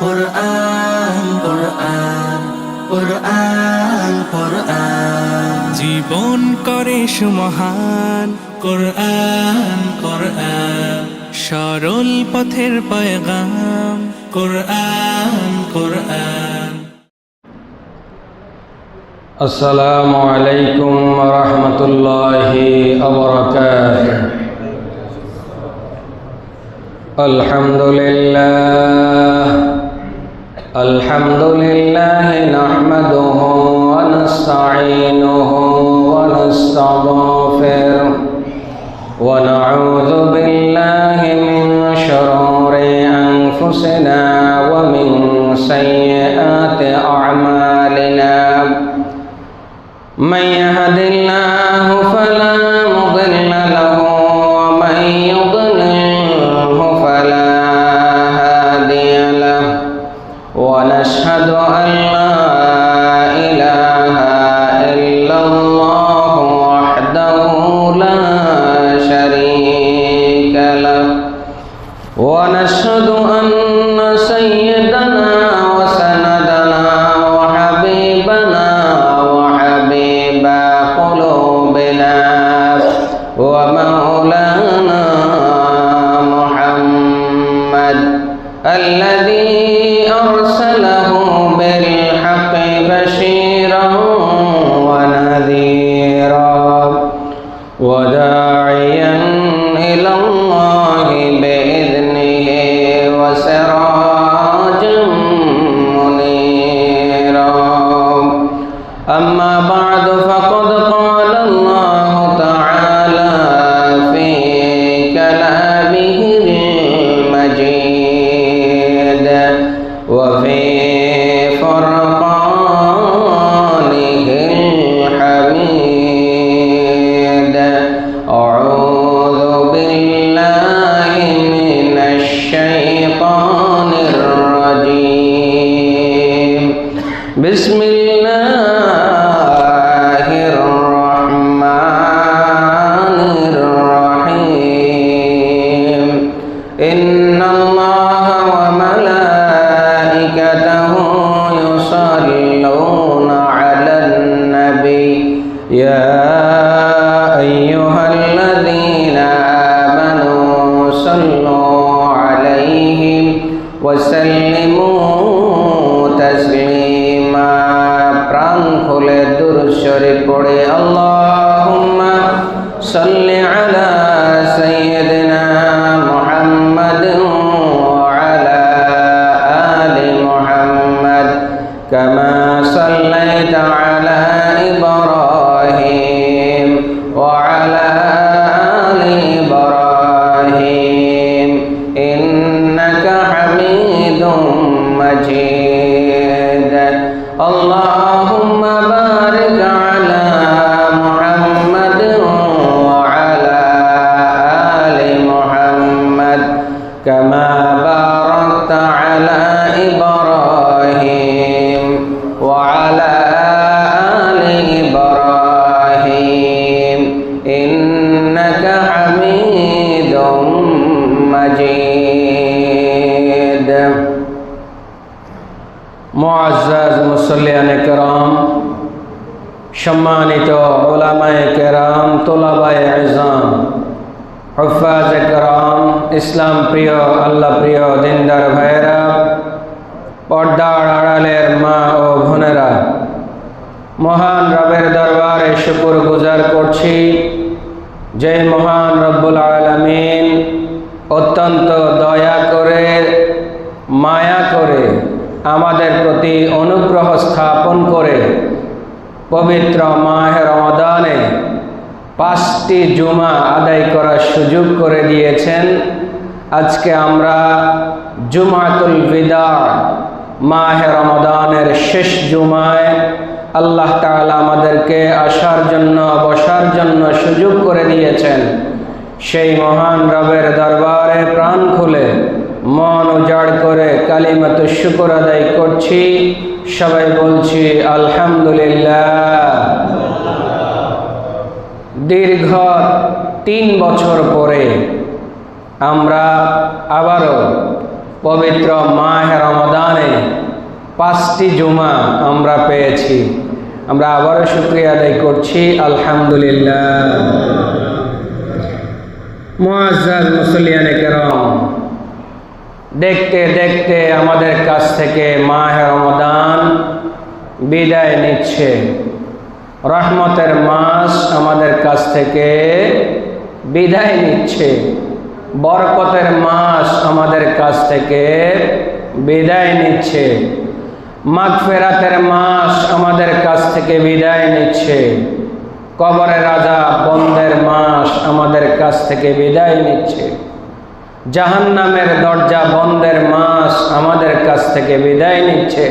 কুরআন কুরআন কুরআন কুরআন জীবন করে সুমহান কুরআন কুরআন সরল পথের পয়গাম কুরআন কুরআন। আসসালামু আলাইকুম ওয়া রাহমাতুল্লাহি ওয়া বারাকাতুহু। আলহামদুলিল্লাহ নাহমাদুহু ওয়া নাস্তাঈনুহু ওয়া নাস্তাগফিরুহু ওয়া নাউযু বিল্লাহি মিন শুরুরি আনফুসিনা ওয়া মিন সাইয়্যাতি আ'মালিনা। من يهد الله فلا مضل له ومن يضلله فلا هادي له ونشهد أن لا إله إلا الله وحده لا شريك له ونشهد أن سيدنا وسندنا وحبيبنا ومولانا محمد الذي أرسله بالحق بشيرا ونذيرا وداعيا إلى الله بإذنه وسراجا منيرا. أما بعد فقد قال الله تعالى في كلامه المجيد وفي فرقانه الحميد. أعوذ بالله من الشيطان الرجيم. بسم الله الرحمن الرحيم. إن الله وملائكته يصلون على النبي يا أيها الذين آمنوا صلوا عليه وسلموا تسليما. প্রাণ খুলে দুরূদ শরীফ পড়ে আল্লাহুম্মা সাল্লি আলা সাইয়্যিদিনা মুহাম্মাদিন ওয়া আলা আলি মুহাম্মাদ কামা সাল্লাইতা আলা ইব্রাহিম ওয়া আলা আলি ইব্রাহিম ইন্নাকা হামিদুম মাজিদ. আল্লাহুম্মা বারিক আলা মুহাম্মাদ ওয়া আলা আলি মুহাম্মাদ কামা বারাকতা আলা ইব্রাহিম ওয়া আলা আলি ইব্রাহিম ইন্নাকা হামিদুম মাজিদ. মুআজ্জাজ মুসল্লিয়ানে কেরাম, সম্মানিত উলামায়ে কেরাম, তোলাবায়ে ইজাম, হুফাজে কেরাম, ইসলাম প্রিয় আল্লাহ প্রিয় দিনদার ভাইয়েরা, পর্দার আড়ালের মা ও বোনেরা, মহান রবের দরবারে শুকর গুজার করছি যে মহান রব্বুল আলামিন অত্যন্ত দয়া করে মায়া করে আমাদের প্রতি অনুগ্রহ স্থাপন করে পবিত্র মাহে রমাদানে 5টি জুমা আদায় করার সুযোগ করে দিয়েছেন। আজকে আমরা জুমাতুল বিদা মাহে রমাদানের শেষ জুমায় আল্লাহ তাআলা আমাদেরকে আসার জন্য বসার জন্য সুযোগ করে দিয়েছেন। সেই মহান রবের দরবারে প্রাণ খুলে মন উজাড় করে কালিমাতু শুকর আদায় করছি। সবাই বলছি আলহামদুলিল্লাহ। দীর্ঘ 3 বছর পরে আমরা আবারও পবিত্র মাহে রমাদানে 5টি জুমা আমরা পেয়েছি। আমরা আবারও শুকরিয়া আদায় করছি, আলহামদুলিল্লাহ। মুআজ্জাজ মুসল্লিয়ানে কেরাম, দেখতে দেখতে আমাদের কাছ থেকে মাহে রমাদান বিদায় নিচ্ছে। রহমতের মাস আমাদের কাছ থেকে বিদায় নিচ্ছে। বরকতের মাস আমাদের কাছ থেকে বিদায় নিচ্ছে। মাগফিরাতের মাস আমাদের কাছ থেকে বিদায় নিচ্ছে। কবরের আযাব বন্ধের মাস আমাদের কাছ থেকে বিদায় নিচ্ছে। জাহান্নামের দরজা বন্ধের মাস আমাদের কাছ থেকে বিদায় নিচ্ছে।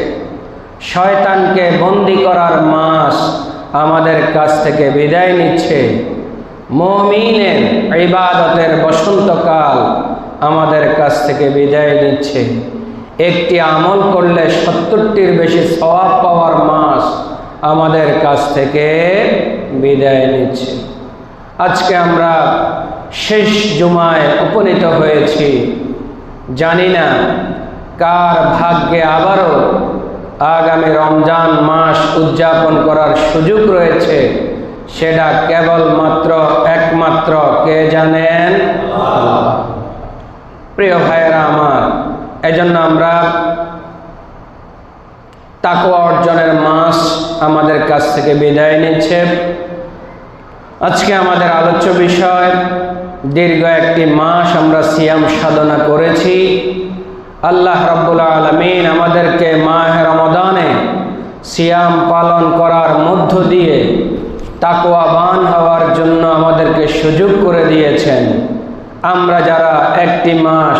শয়তানকে বন্দী করার মাস আমাদের কাছ থেকে বিদায় নিচ্ছে। মুমিনের ইবাদতের বসন্তকাল আমাদের কাছ থেকে বিদায় নিচ্ছে। একটি আমল করলে 70টির বেশি সওয়াব পাওয়ার মাস আমাদের কাছ থেকে বিদায় নিচ্ছে। আজকে আমরা শেষ জুমায় উপনীত হয়েছি। জানি না কার ভাগ্যে আবারও আগামী রমজান মাস উদযাপন করার সুযোগ রয়েছে, সেটা কেবলমাত্র একমাত্র কে জানেন? আল্লাহ। প্রিয় ভাইয়েরা আমার, এজন্য আমরা তাকওয়া অর্জনের মাস আমাদের কাছ থেকে বিদায় নিচ্ছে। আজকে আমাদের আলোচ্য বিষয়, দীর্ঘ একটি মাস আমরা সিয়াম সাধনা করেছি। আল্লাহ রাব্বুল আলামিন আমাদেরকে মাহে রমাদানে সিয়াম পালন করার মধ্য দিয়ে তাকওয়াবান হওয়ার জন্য আমাদেরকে সুযোগ করে দিয়েছেন। আমরা যারা একটি মাস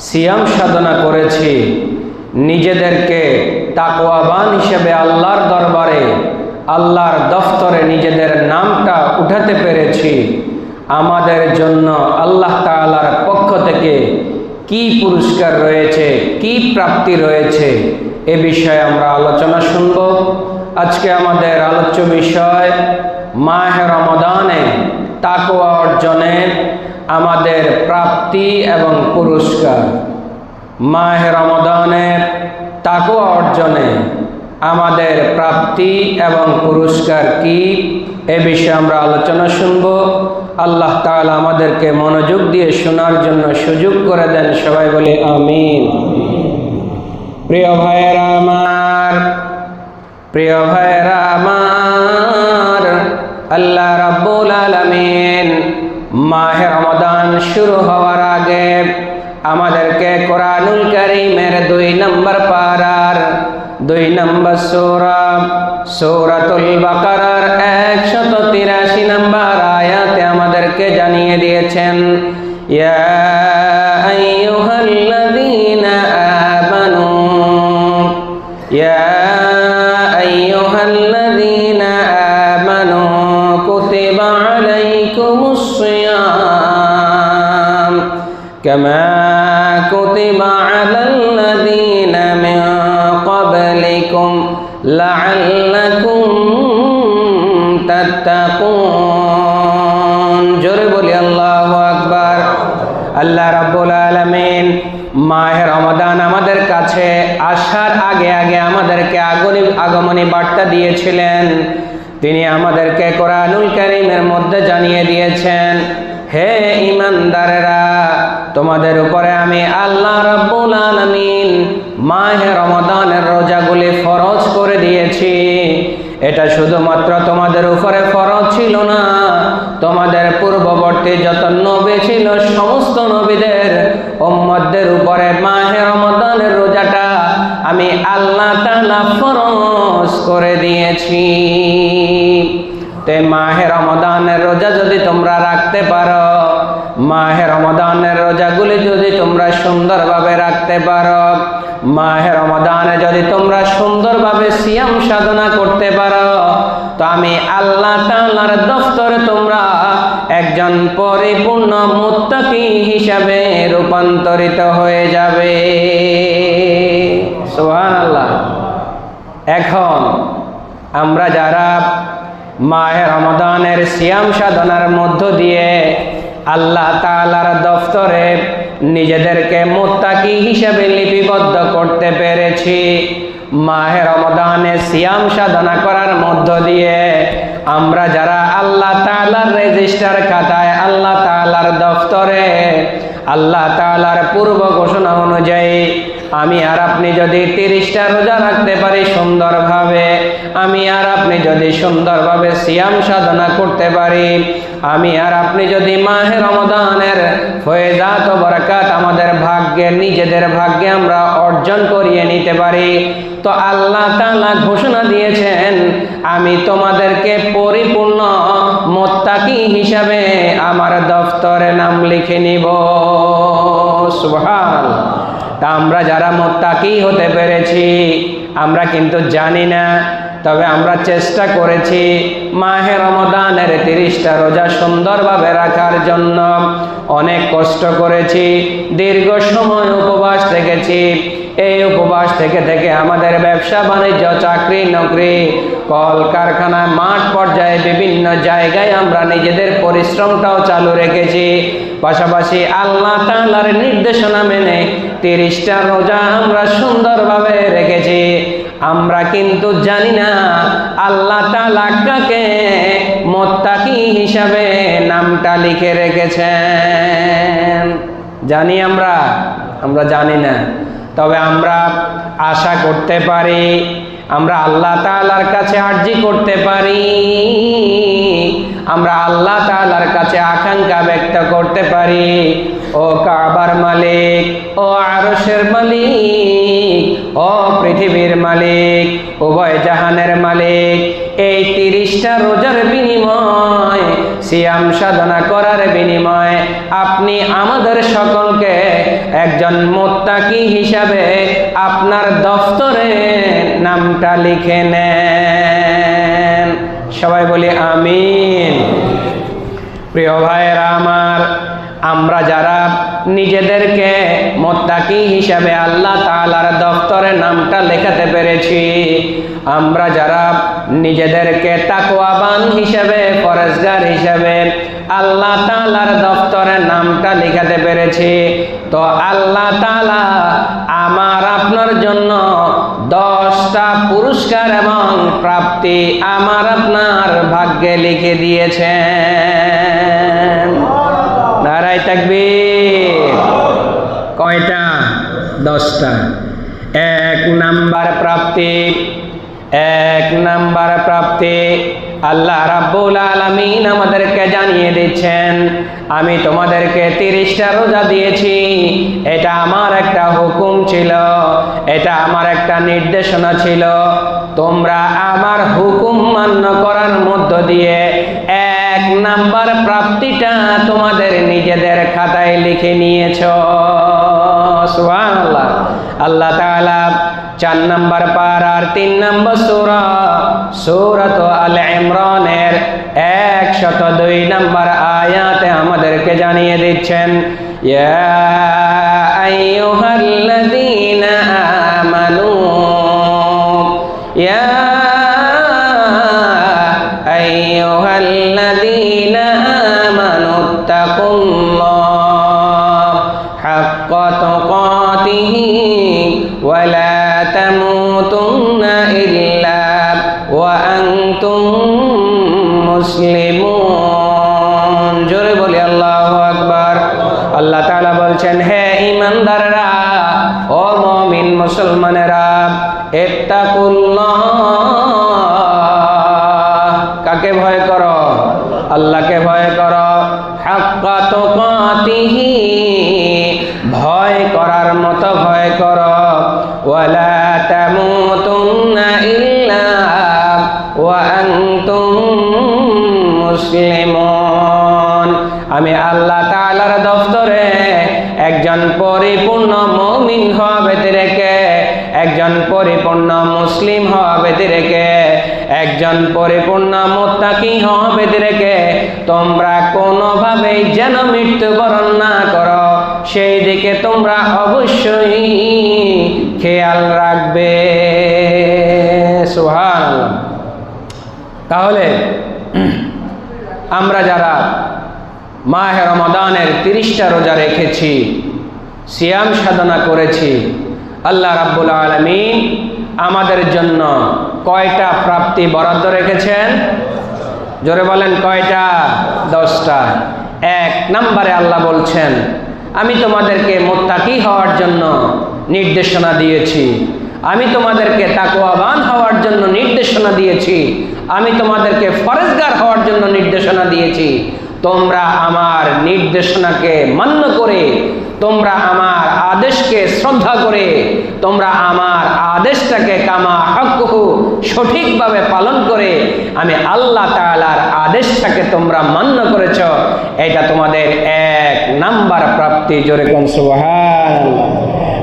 সিয়াম সাধনা করেছি, নিজেদেরকে তাকওয়াবান হিসেবে আল্লাহর দরবারে, আল্লাহর দফতরে নিজেদের নামটা উঠাতে পেরেছি, আমাদের জন্য আল্লাহ তাআলার পক্ষ থেকে কি পুরস্কার রয়েছে, কি প্রাপ্তি রয়েছে, এ বিষয়ে আমরা আলোচনা শুনব। আজকে আমাদের আলোচ্য বিষয় মাহে রমাদানে তাকওয়া অর্জনের আমাদের প্রাপ্তি এবং পুরস্কার। মাহে রমাদানে তাকওয়া অর্জনে আমাদের প্রাপ্তি এবং পুরস্কার কি, এ বিষয়ে আমরা আলোচনা শুনব। আল্লাহ তাআলা আমাদেরকে মনোযোগ দিয়ে শোনার জন্য সুযোগ করে দেন। সবাই বলে আমিন। প্রিয় ভাইয়েরা আমার, প্রিয় ভাইয়েরা আমার, আল্লাহ রাব্বুল আলামিন মাহে রমাদান শুরু হওয়ার আগে আমাদেরকে কোরআনুল কারীমের 2 নম্বর পারার 2 নম্বর সূরা সূরাতুল বাকারার 183 নম্বর আয়াতে আমাদেরকে জানিয়ে দিয়েছেন, ইয়া আইয়ুহাল্লাযীনা আমানু, ইয়া আইয়ুহাল্লাযীনা আমানু কুতিবা আলাইকুমুস সিয়াম কামা কুতিবা আলাল্লাযীনা মিন ক্বাবলিকুম লাআল্লাকুম তাত্তাকুন। জোরে বলি আল্লাহু আকবার। আল্লাহ রাব্বুল আলামিন মাহে রমাদান আমাদের কাছে আসার আগে আগে আমাদেরকে আগমনী বার্তা দিয়েছিলেন। তিনি আমাদেরকে কোরআনুল কারীমের মধ্যে জানিয়ে দিয়েছেন, হে ঈমানদারেরা, তোমাদের উপরে আমি আল্লাহ রাব্বুল আলামিন মাহে রমাদানের রোজাগুলি ফরজ করে দিয়েছি। এটা শুধুমাত্র তোমাদের উপরে ফরজ ছিল না, তোমাদের পূর্ববর্তী যত নবী ছিল সমস্ত নবীদের উম্মতদের উপরে মাহে রমাদানের রোজাটা আমি আল্লাহ তাআলা ফরজ করে দিয়েছি। তে মাহে রমাদানের রোজা যদি তোমরা রাখতে পারো, মাহে রমাদানের রোজাগুলি যদি তোমরা সুন্দরভাবে রাখতে পারো, মাহে রমাদানে যদি তোমরা সুন্দরভাবে সিয়াম সাধনা করতে পারো, তো আমি আল্লাহ তাআলার দফতরে তোমরা একজন পরিপূর্ণ মুত্তাকি হিসাবে রূপান্তরিত হয়ে যাবে। সুবহানাল্লাহ। এখন আমরা যারা মাহে রমাদানের সিয়াম সাধনার মধ্য দিয়ে আল্লাহ তাআলার দফতরে নিজেদেরকে মুত্তাকি হিসেবে লিপিবদ্ধ করতে পেরেছি। মাহে রমজানে সিয়াম সাধনা করার মধ্য দিয়ে আমরা যারা আল্লাহ তাআলার রেজিস্টার খাতায়, আল্লাহ তাআলার দফতরে, আল্লাহ তাআলার পূর্ব ঘোষণা অনুযায়ী আমি আর আপনি যদি 30টা রোজা রাখতে পারি সুন্দরভাবে, আমি আর আপনি যদি সুন্দরভাবে সিয়াম সাধনা করতে পারি, আমি আর আপনি যদি মাহে রমজানের ফয়েজাত ও বরকত আমাদের ভাগ্যে, নিজেদের ভাগ্যে আমরা অর্জন করিয়ে নিতে পারি, তো আল্লাহ তাআলা ঘোষণা দিয়েছেন আমি তোমাদেরকে পরিপূর্ণ মুত্তাকি হিসাবে আমার দফতরে নাম লিখে নিব। সুবহানাল্লাহ। তা আমরা যারা মুত্তাকি হতে পেরেছি আমরা কিন্তু জানি না, তবে আমরা চেষ্টা করেছি মাহে রমজানের 30টা রোজা সুন্দরভাবে রাখার জন্য। অনেক কষ্ট করেছি, দীর্ঘ সময় উপবাস থেকেছি। এই উপবাস থেকে থেকে আমাদের ব্যবসা বাণিজ্য, চাকরি নকরি, কল কারখানা, মাঠ পর্যায়ে বিভিন্ন জায়গায় আমরা নিজেদের পরিশ্রমটাও চালু রেখেছি। পাশাপাশি আল্লাহ তাআলার নির্দেশনা মেনে 30টা রোজা আমরা সুন্দরভাবে রেখেছি। আমরা কিন্তু জানি না আল্লাহ তাআলা কাকে মুত্তাকি হিসাবে নামটা লিখে রেখেছেন। জানি আমরা জানি না, তবে আমরা আশা করতে পারি, আমরা আল্লাহ তাআলার কাছে আরজি করতে পারি, আমরা আল্লাহ তাআলার কাছে আকাঙ্ক্ষা ব্যক্ত করতে পারি, ও কাবার মালিক, ও আরশের মালিক, ও পৃথিবীর মালিক, উভয় জাহানের মালিক, এই 30টা রোজার বিনিময়, সিয়াম সাধনা করার বিনিময়ে আপনি আমাদের সকলকে একজন মুত্তাকি হিসাবে আপনার দফতরে নামটা লিখে নেন। সবাই বলি আমিন। প্রিয় ভাইয়েরা আমার, আমরা যারা নিজেদেরকে মুত্তাকি হিসাবে আল্লাহ তাআলার দফতরে নামটা লেখাতে পেরেছি, আমরা যারা নিজেদেরকে তাকওয়াবান হিসাবে, পরহেজগার হিসাবে আল্লাহ তাআলার দফতরে নামটা লেখাতে পেরেছি, তো আল্লাহ তাআলা আমার আপনার জন্য 10টা পুরস্কার এবং প্রাপ্তি আমার আপনার ভাগ্যে লিখে দিয়েছেন। নারায়ে তাকবীর। কয়টা? 10টা। 1 নাম্বার প্রাপ্তি আল্লাহ রাব্বুল আলামিন আমাদেরকে জানিয়ে দিচ্ছেন আমি তোমাদেরকে 30টা রোজা দিয়েছি। এটা আমার একটা হুকুম ছিল, এটা আমার একটা নির্দেশনা ছিল। তোমরা আমার হুকুম মান্য করার মধ্য দিয়ে 1 নাম্বার প্রাপ্তিটা তোমাদের নিজেদের খাতায় লিখে নিয়েছো। সুবহানাল্লাহ। আল্লাহ তাআলা 4 নাম্বার পারার 3 নাম্বার সূরা, সূরাত আল ইমরানের 102 নাম্বার আয়াতে আমাদেরকে জানিয়ে দিচ্ছেন, ইয়া আইয়ুহাল্লাযীনা আমানু, ইয়া আইয়ুহাল্লাযীনা আমানুত্তাকুল্লাহ হাক্কা তুকাতিহি ওয়া লা তামুতুন্না ইল্লা ওয়া আনতুম মুসলিমুন। জোরে বলি আল্লাহু আকবার। আল্লাহ তাআলা বলছেন, হে ঈমানদাররা, ও মুমিন মুসলমানেরা, ইত্তাকুল্লাহ, কাকে ভয় করো? আল্লাহকে ভয় করো। হাক্কা তুকাতিহি, ভয় করার মতো ভয় করো। ওয়ালা তামুতুন্না ইল্লা ওয়া আনতুম মুসলিমুন। আমি আল্লাহ তাআলার দফতরে একজন পরিপূর্ণ মুমিন হওয়া ব্যতিরেকে, একজন পরিপূর্ণ মুসলিম হওয়া ব্যতিরেকে, একজন পরিপূর্ণ মুত্তাকি হওয়া ব্যতিরেকে তোমরা কোনোভাবেই যেন মৃত্যুবরণ না করো, সেই দিকে তোমরা অবশ্যই খেয়াল রাখবে। সুবহানাল্লাহ। তাহলে আমরা যারা মাহে রমাদানের 30টা রোজা রেখেছি, সিয়াম সাধনা করেছি, আল্লাহ রাব্বুল আলামিন আমাদের জন্য কয়টা প্রাপ্তি বরাদ্দ রেখেছেন? জোরে বলেন কয়টা? 10টা। 1 নম্বরে আল্লাহ বলছেন, আমি তোমাদেরকে মুত্তাকি হওয়ার জন্য নির্দেশনা দিয়েছি, আমি তোমাদেরকে তাকওয়াবান হওয়ার জন্য নির্দেশনা দিয়েছি, আমি তোমাদেরকে ফরেজগার হওয়ার জন্য নির্দেশনা দিয়েছি। তোমরা আমার নির্দেশনাকে মান্য করে, তোমরা আমার আদেশকে শ্রদ্ধা করে, তোমরা আমার আদেশটাকে কামা হকহু সঠিকভাবে পালন করে আমি আল্লাহ তাআলার আদেশটাকে তোমরা মান্য করেছ, এটা তোমাদের 1 নাম্বার প্রাপ্তি। জোরে কোন সুবহানাল্লাহ।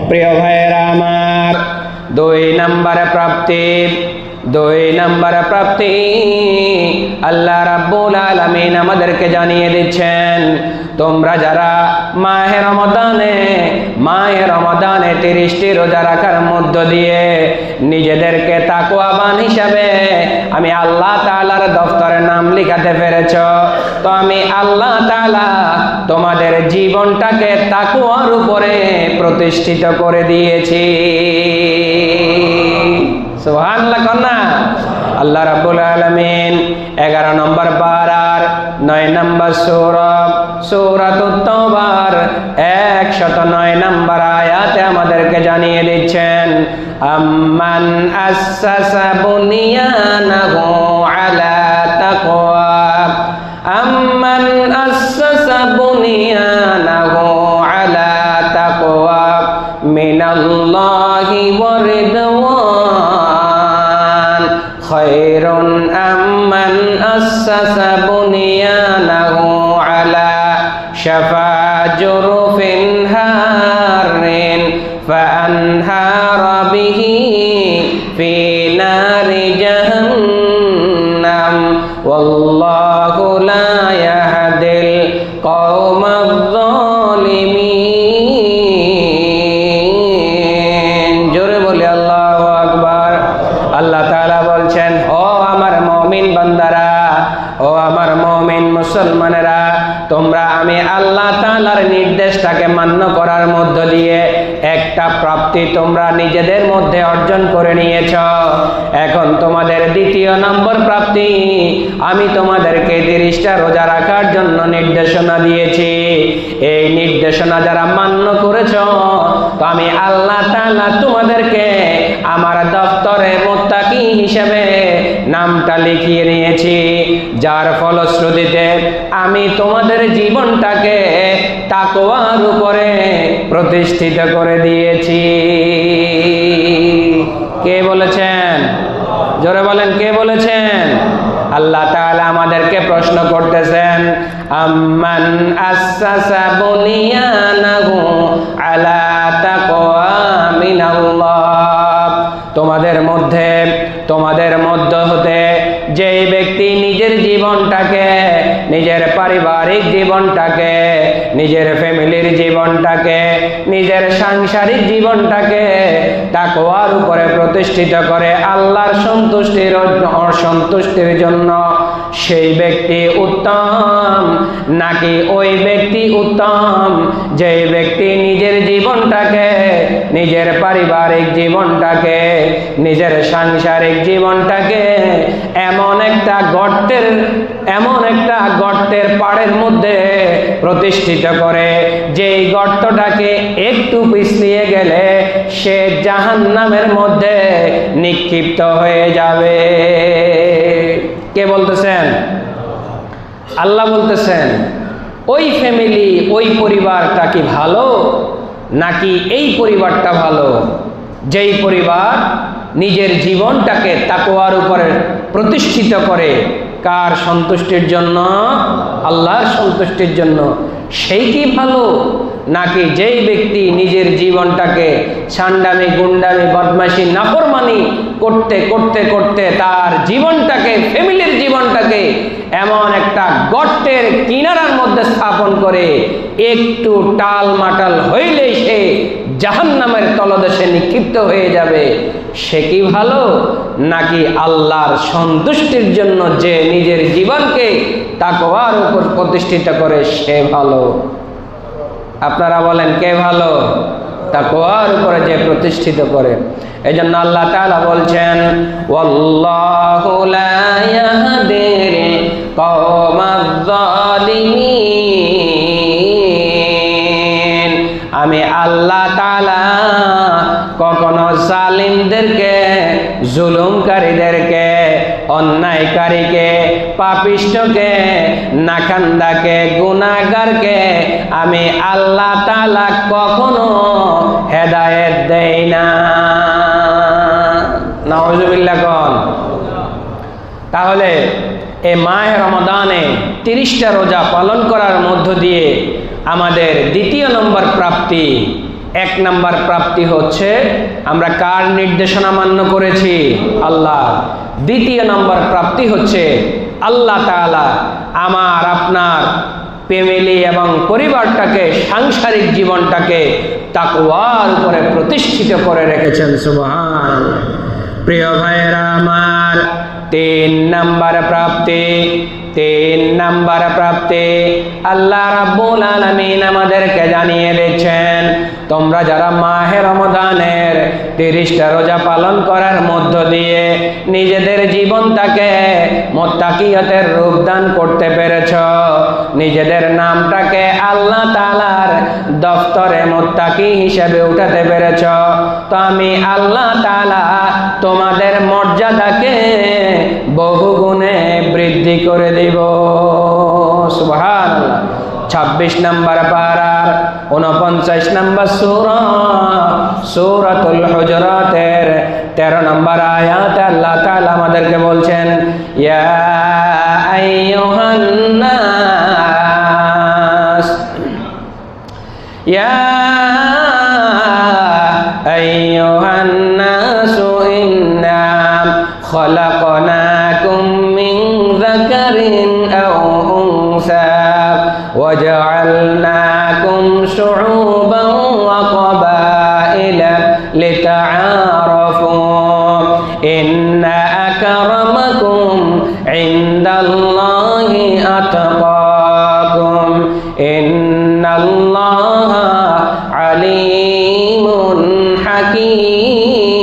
প্রিয় ভাইয়েরা আমার, 2 নম্বরে প্রাপ্তি, 2 নম্বরে প্রাপ্তি আল্লাহ রাব্বুল আলামিন আমাদেরকে জানিয়ে দিচ্ছেন, তোমরা যারা মাহে রমাদানে 30টি রোজা রাখার মধ্য দিয়ে নিজেদেরকে তাকওয়াবান হিসাবে আমি আল্লাহ তাআলার দফতরে নাম লিখাতে পেরেছ, তো আমি আল্লাহ তাআলা তোমাদের জীবনটাকে তাকওয়ার উপরে প্রতিষ্ঠিত করে দিয়েছি। সুবহানাল্লাহ কন্যা। আল্লাহ রাব্বুল আলামিন 11 নম্বর পারার 9 নম্বর সূরাতুত তাওবার 109 নম্বর আয়াতে আমাদেরকে জানিয়ে দিচ্ছেন, আম্মান আসাসা বুনিয়ানাহু আলা তাকওয়া, আম্মান আসাসা বুনিয়ানাহু আলা তাকওয়া মিনাল্লাহি ওয়া রিদওয়ান খায়রুন আম্মান আসাসা বুনিয়ানাহু আলা শাফা জুরফিন হারিন ফাআনহারা বিহি ফি নারি জাহান্নাম ওয়াল্লাহু লা ইয়াহদিল কওমায যালিমিন। জোরে বলি আল্লাহু আকবার। আল্লাহ তাআলা বলছেন, ও আমার মুমিন বান্দারা, ও আমার মুমিন মুসলমানেরা, তোমরা আমি আল্লাহ তাআলার নির্দেশটাকে মান্য করার মধ্য দিয়ে একটা প্রাপ্তি তোমরা নিজেদের মধ্যে অর্জন করে নিয়েছ। এখন তোমাদের 2 নম্বর প্রাপ্তি, আমি তোমাদেরকে 30টা রোজা রাখার জন্য নির্দেশনা দিয়েছি। এই নির্দেশনা যারা মান্য করেছ, তো আমি আল্লাহ তাআলা তোমাদেরকে আমার দফতরে মুত্তাকি হিসেবে নামটা লিখিয়ে নিয়েছি, যার ফলশ্রুতিতে আমি তোমাদের জীবনটাকে তাকওয়ার উপরে প্রতিষ্ঠিত করে দিয়েছি। কে বলেছেন? জোরে বলেন, কে বলেছেন? আল্লাহ তাআলা আমাদেরকে প্রশ্ন করতেছেন, আম্মান আসাসা বুনিয়ানাহু আলা তাকওয়া মিনাল্লাহ, তোমাদের মধ্য হতে যেই ব্যক্তি নিজের জীবনটাকে, নিজের পারিবারিক জীবনটাকে, নিজের ফ্যামিলির জীবনটাকে, নিজের সাংসারিক জীবনটাকে তাকওয়ার উপরে প্রতিষ্ঠিত করে আল্লাহর সন্তুষ্টির জন্য, সেই ব্যক্তি উত্তম নাকি ওই ব্যক্তি উত্তম যেই ব্যক্তি নিজের জীবনটাকে, নিজের পারিবারিক জীবনটাকে, নিজের সাংসারিক জীবনটাকে এমন একটা গর্তের পাড়ের মধ্যে প্রতিষ্ঠিত করে, যেই গর্তটাকে একটু পিছলিয়ে গেলে সে জাহান্নামের মধ্যে নিক্ষিপ্ত হয়ে যাবে। কে বলতেছেন? আল্লাহ বলতেছেন, ওই ফ্যামিলি, ওই পরিবারটা কি ভালো নাকি এই পরিবারটা ভালো যেই পরিবার নিজের জীবনটাকে তাকওয়ার উপরে প্রতিষ্ঠিত করে? কার সন্তুষ্টির জন্য? আল্লাহর সন্তুষ্টির জন্য। সেই কি ভালো নাকি যেই ব্যক্তি নিজের জীবনটাকে ছান্ডামি, গুন্ডামি, বদমাশি, নাফরমানি করতে করতে করতে তার জীবনটাকে, ফ্যামিলির জীবনটাকে এমন একটা গর্তের কিনারার মধ্যে স্থাপন করে, একটু টাল মাটাল হইলেই সে জাহান্নামের তলদেশে নিক্ষিপ্ত হয়ে যাবে, সে কি ভালো, নাকি আল্লাহর সন্তুষ্টির জন্য যে নিজের জীবনকে তাকওয়ার উপর প্রতিষ্ঠিত করে সে ভালো? আপনারা বলেন কে ভালো? তাকওয়ার উপরে যে প্রতিষ্ঠিত করে। এজন্য আল্লাহ তাআলা বলছেন, ওয়াল্লাহু লা ইয়াহদিল কওমাজ যালিমিন। আমি আল্লাহ তাআলা কখনো জালিমদেরকে, জুলুমকারীদেরকে, অন্যায়কারীকে, পাপিষ্ঠকে, নাখান্দাকে, গুনাহগারকে আমি আল্লাহ তাআলা কখনো হেদায়েত দেই না। নাউজুবিল্লাহ কোন। তাহলে এই মাহে রমাদানে 30টা রোজা পালন করার মধ্য দিয়ে আমাদের দ্বিতীয় নম্বর প্রাপ্তি, 1 নম্বর প্রাপ্তি হচ্ছে আমরা কার নির্দেশনা মান্য করেছি? আল্লাহ। দ্বিতীয় নম্বর প্রাপ্তি হচ্ছে আল্লাহ তাআলা আমার আপনার ফ্যামিলি এবং পরিবারটাকে, সাংসারিক জীবনটাকে তাকওয়ার উপরে প্রতিষ্ঠিত করে রেখেছেন। সুবহানাল্লাহ। প্রিয় ভাইয়েরা আমার, 3 নম্বর প্রাপ্তি আল্লাহ রাব্বুল আলামিন আমাদেরকে জানিয়ে দিচ্ছেন, তোমরা যারা মাহে রমাদানের 30টা রোজা পালন করার মধ্য দিয়ে নিজেদের জীবনটাকে মুত্তাকিয়তের রূপদান করতে পেরেছ, নিজেদের নামটাকে আল্লাহ তাআলার দফতরে মুত্তাকি হিসেবে উঠাতে পেরেছ, তো আমি আল্লাহ তাআলা তোমাদের মর্যাদাকে বহুগুণে বৃদ্ধি করে দিব। সুবহানাল্লাহ। 26 নম্বর পারার 49 নম্বর সূরা, সূরাতুল হুজুরাতের 13 নম্বর আয়াতে আল্লাহ তাআলা আমাদেরকে বলছেন, ইয়া আইয়ুহান নাস, ইয়া আইয়ুহান নাস ইন্না খলাকনাকুম মিন যাকারিন আও উনসা وجعلناكم شعوبا وقبائل لتعارفوا إن أكرمكم عند الله أتقاكم إن الله عليم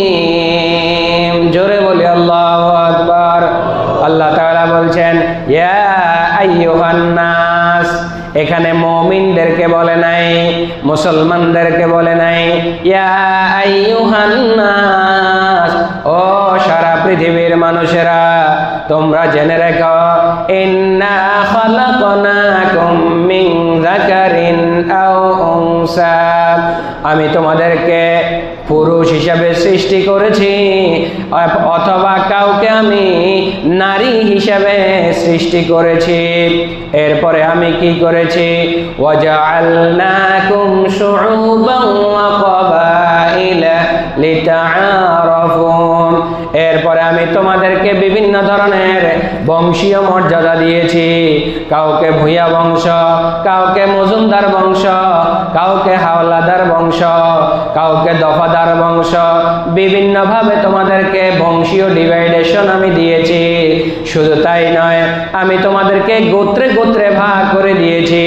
حكيم। জোরে বলি আল্লাহু আকবার। আল্লাহ তাআলা বলছেন ইয়া আইয়ুহান নাস, এখানে মুমিনদেরকে বলে নাই, মুসলমানদেরকে বলে নাই। ইয়া আইয়ুহান নাস, ও সারা পৃথিবীর মানুষেরা, তোমরা জেনে রেখো, ইন্না খালাকনাকুম মিন যাকারিন আও উনসা, আমি তোমাদেরকে পুরুষ হিসাবে সৃষ্টি করেছি অথবা কাউকে আমি নারী হিসাবে সৃষ্টি করেছি। এরপরে আমি কি করেছি? ওয়াজআলনাকুম শুউবান ওয়া ক্বাবাইলা লিতাআরাফু, এরপরে আমি তোমাদেরকে বিভিন্ন ধরনের বংশীয় মর্যাদা দিয়েছি। কাউকে ভূঁইয়া বংশ, কাউকে মজুমদার বংশ, কাউকে হাওলাদার বংশ, কাউকে দফাদার বংশ, বিভিন্নভাবে তোমাদেরকে বংশীয় ডিভাইডেশন আমি দিয়েছি। শুধু তাই নয়, আমি তোমাদেরকে গোত্রে গোত্রে ভাগ করে দিয়েছি।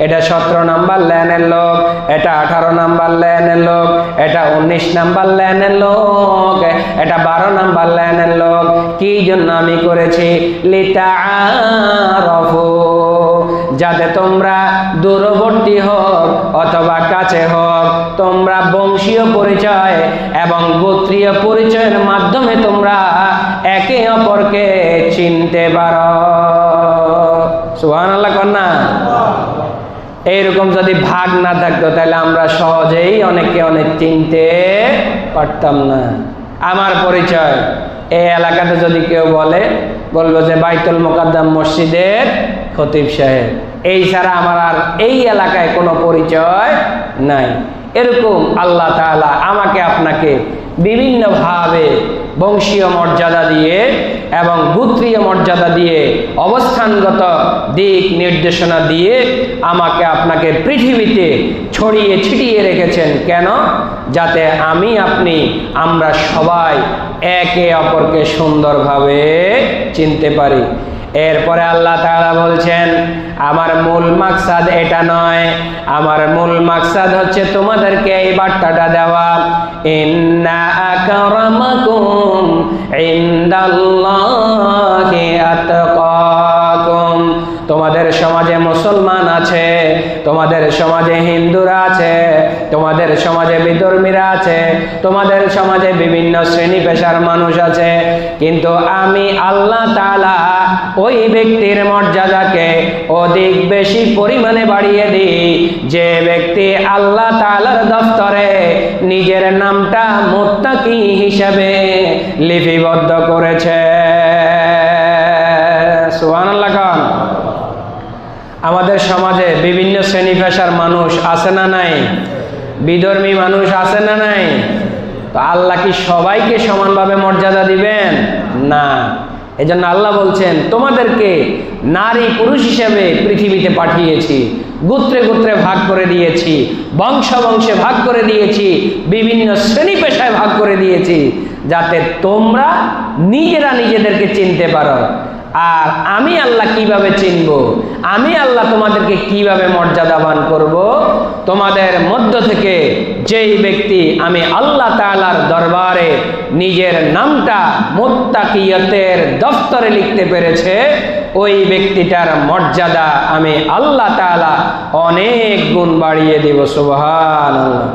এটা 17 নাম্বার লাইনের লোক, এটা 18 নাম্বার লাইনের লোক, এটা 19 নাম্বার লাইনের লোক, এটা 12 নাম্বার লাইনের লোক। কি জন্য আমি করেছি? লিতাআরাফু, যাতে তোমরা দূরবর্তী হোক অথবা কাছে হোক, তোমরা বংশীয় পরিচয় এবং গোত্রীয় পরিচয়ের মাধ্যমে তোমরা একে অপরকে চিনতে পারো। সুবহানাল্লাহ কন্যা। এইরকম যদি ভাগ না থাকতো তাহলে আমরা সহজেই অনেকে অনেক চিনতে পারতাম না। আমার পরিচয় এই এলাকাতে যদি কেউ বলবো যে বাইতুল মুকাদ্দাম মসজিদের খতিব সাহেব, এই ছাড়া আমার আর এই এলাকায় কোনো পরিচয় নাই। এরকম আল্লাহ তাআলা আমাকে আপনাকে বিভিন্নভাবে বংশীয় মর্যাদা দিয়ে এবং গোত্রীয় মর্যাদা দিয়ে অবস্থানগত দিক নির্দেশনা দিয়ে আমাকে আপনাকে পৃথিবীতে ছড়িয়ে ছিটিয়ে রেখেছেন। কেন? যাতে আমরা সবাই একে অপরকে সুন্দরভাবে চিনতে পারি। এরপরে আল্লাহ তাআলা বলছেন, আমার মূল মাকসাদ এটা নয়, আমার মূল মাকসাদ হচ্ছে তোমাদেরকে এই বার্তাটা দেওয়া, ইন্না আকরামাকুম ইনদাল্লাহি আতকাকুম। তোমাদের সমাজে মুসলমান আছে, তোমাদের সমাজে হিন্দুরা আছে, তোমাদের সমাজে বিধর্মীরা আছে, তোমাদের সমাজে বিভিন্ন শ্রেণী পেশার মানুষ আছে, কিন্তু আমি আল্লাহ তাআলা ওই ব্যক্তির মর্যাদাকে অধিক বেশি পরিমাণে বাড়িয়ে দিই যে ব্যক্তি আল্লাহ তাআলার দফতরে নিজের নামটা মুত্তাকি হিসেবে লিপিবদ্ধ করেছে। সুবহানাল্লাহ। আমাদের সমাজে বিভিন্ন শ্রেণী পেশার মানুষ আছে না নাই? বিধর্মী মানুষ আছে না নাই? তো আল্লাহ কি সবাইকে সমানভাবে মর্যাদা দিবেন? না। এজন্য আল্লাহ বলছেন, তোমাদেরকে নারী পুরুষ হিসেবে পৃথিবীতে পাঠিয়েছি, গোত্রে গোত্রে ভাগ করে দিয়েছি, বংশে বংশে ভাগ করে দিয়েছি, বিভিন্ন শ্রেণী পেশায় ভাগ করে দিয়েছি, যাতে তোমরা নিজেরা নিজেদেরকে চিনতে পারো। আর আমি আল্লাহ কিভাবে চিনব? আমি আল্লাহ তোমাদেরকে কিভাবে মর্যাদাবান করব? তোমাদের মধ্য থেকে যেই ব্যক্তি আমি আল্লাহ তাআলার দরবারে নিজের নামটা মুত্তাকিয়তের দফতরে লিখতে পেরেছে, ওই ব্যক্তিটার মর্যাদা আমি আল্লাহ তাআলা অনেক গুণ বাড়িয়ে দেব। সুবহানাল্লাহ।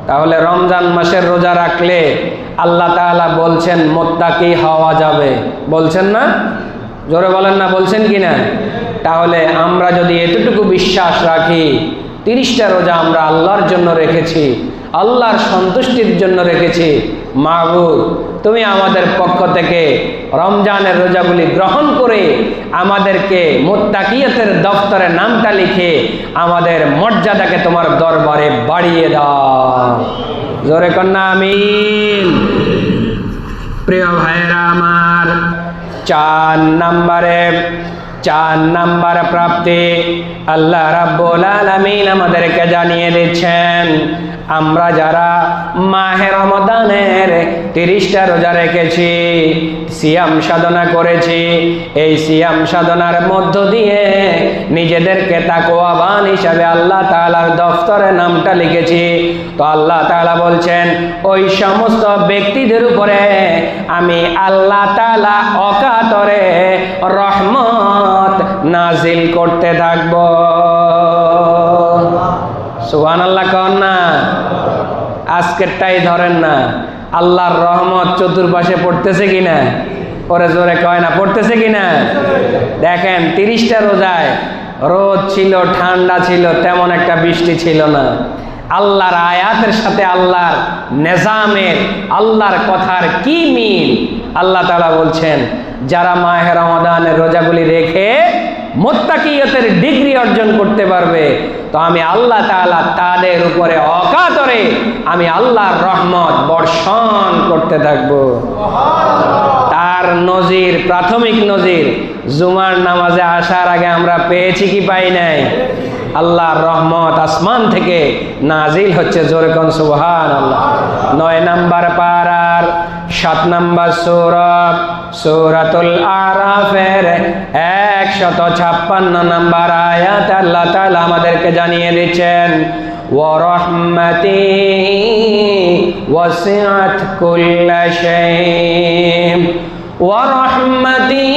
তাহলে রমজান মাসের রোজা রাখলে আল্লাহ তাআলা বলছেন মুত্তাকি হওয়া যাবে, বলছেন না? জোরে বলেন না, বলছেন কি না? তাহলে আমরা যদি এতটুকু বিশ্বাস রাখি, 30টা রোজা আমরা আল্লাহর জন্য রেখেছি, আল্লাহর সন্তুষ্টির জন্য রেখেছি, মাবুদ তুমি আমাদের পক্ষ থেকে রমজানের রোজাগুলি গ্রহণ করে আমাদেরকে মুত্তাকিয়তের দফতরে নামটা লিখে আমাদের মর্যাদাকে তোমার দরবারে বাড়িয়ে দাও। জোরে কন্যা আমিন। প্রিয় ভাইরা আমার, 4 নাম্বার প্রাপ্তি আল্লাহ রাব্বুল আলামিন আমাদেরকে জানিয়ে দিচ্ছেন, আমরা যারা মাহে রমাদানের 30টা রোজা রেখেছি, সিয়াম সাধনা করেছি, এই সিয়াম সাধনার মধ্য দিয়ে নিজেদেরকে তাকওয়াবান হিসাবে আল্লাহ তাআলার দফতরে নামটা লিখেছি, তো আল্লাহ তাআলা বলছেন ওই সমস্ত ব্যক্তিদের উপরে আমি আল্লাহ তাআলা অকাতরে রহমত নাজিল করতে থাকব। সুবহানাল্লাহ কন না? আজকেরটাই ধরেন না, আল্লাহর রহমত চতুর্পাশে পড়তেছে কিনা? ওরে জোরে কয় না, পড়তেছে কিনা? দেখেন 30টা রোজায় রোদ ছিল, ঠান্ডা ছিল, তেমন একটা বৃষ্টি ছিল না। আল্লাহর আয়াতের সাথে আল্লাহর নিজামের, আল্লাহর কথার কি মিল! আল্লাহ তাআলা বলছেন যারা মাহে রমাদানের রোজাগুলি রেখে মুত্তাকিয়তের ডিগ্রি অর্জন করতে পারবে, তো আমি আল্লাহ তাআলা তাদের উপরে অকাতরে আমি আল্লাহর রহমত বর্ষণ করতে থাকব। তার নজির, প্রাথমিক নজির জুমার নামাজে আসার আগে আমরা পেয়েছি কি পাই নাই? আল্লাহর রহমত আসমান থেকে নাজিল হচ্ছে। জোরে কোন সুবহানাল্লাহ। 9 নাম্বার পারার 7 নাম্বার সূরা, সূরাতুল আরাফের 156 নাম্বার আয়াত আল্লাহ তাআলা আমাদেরকে জানিয়ে দিচ্ছেন, ওয়া রাহমাতি ওয়াসিআত কুল্লা শাইইন, ওয়া রাহমাতি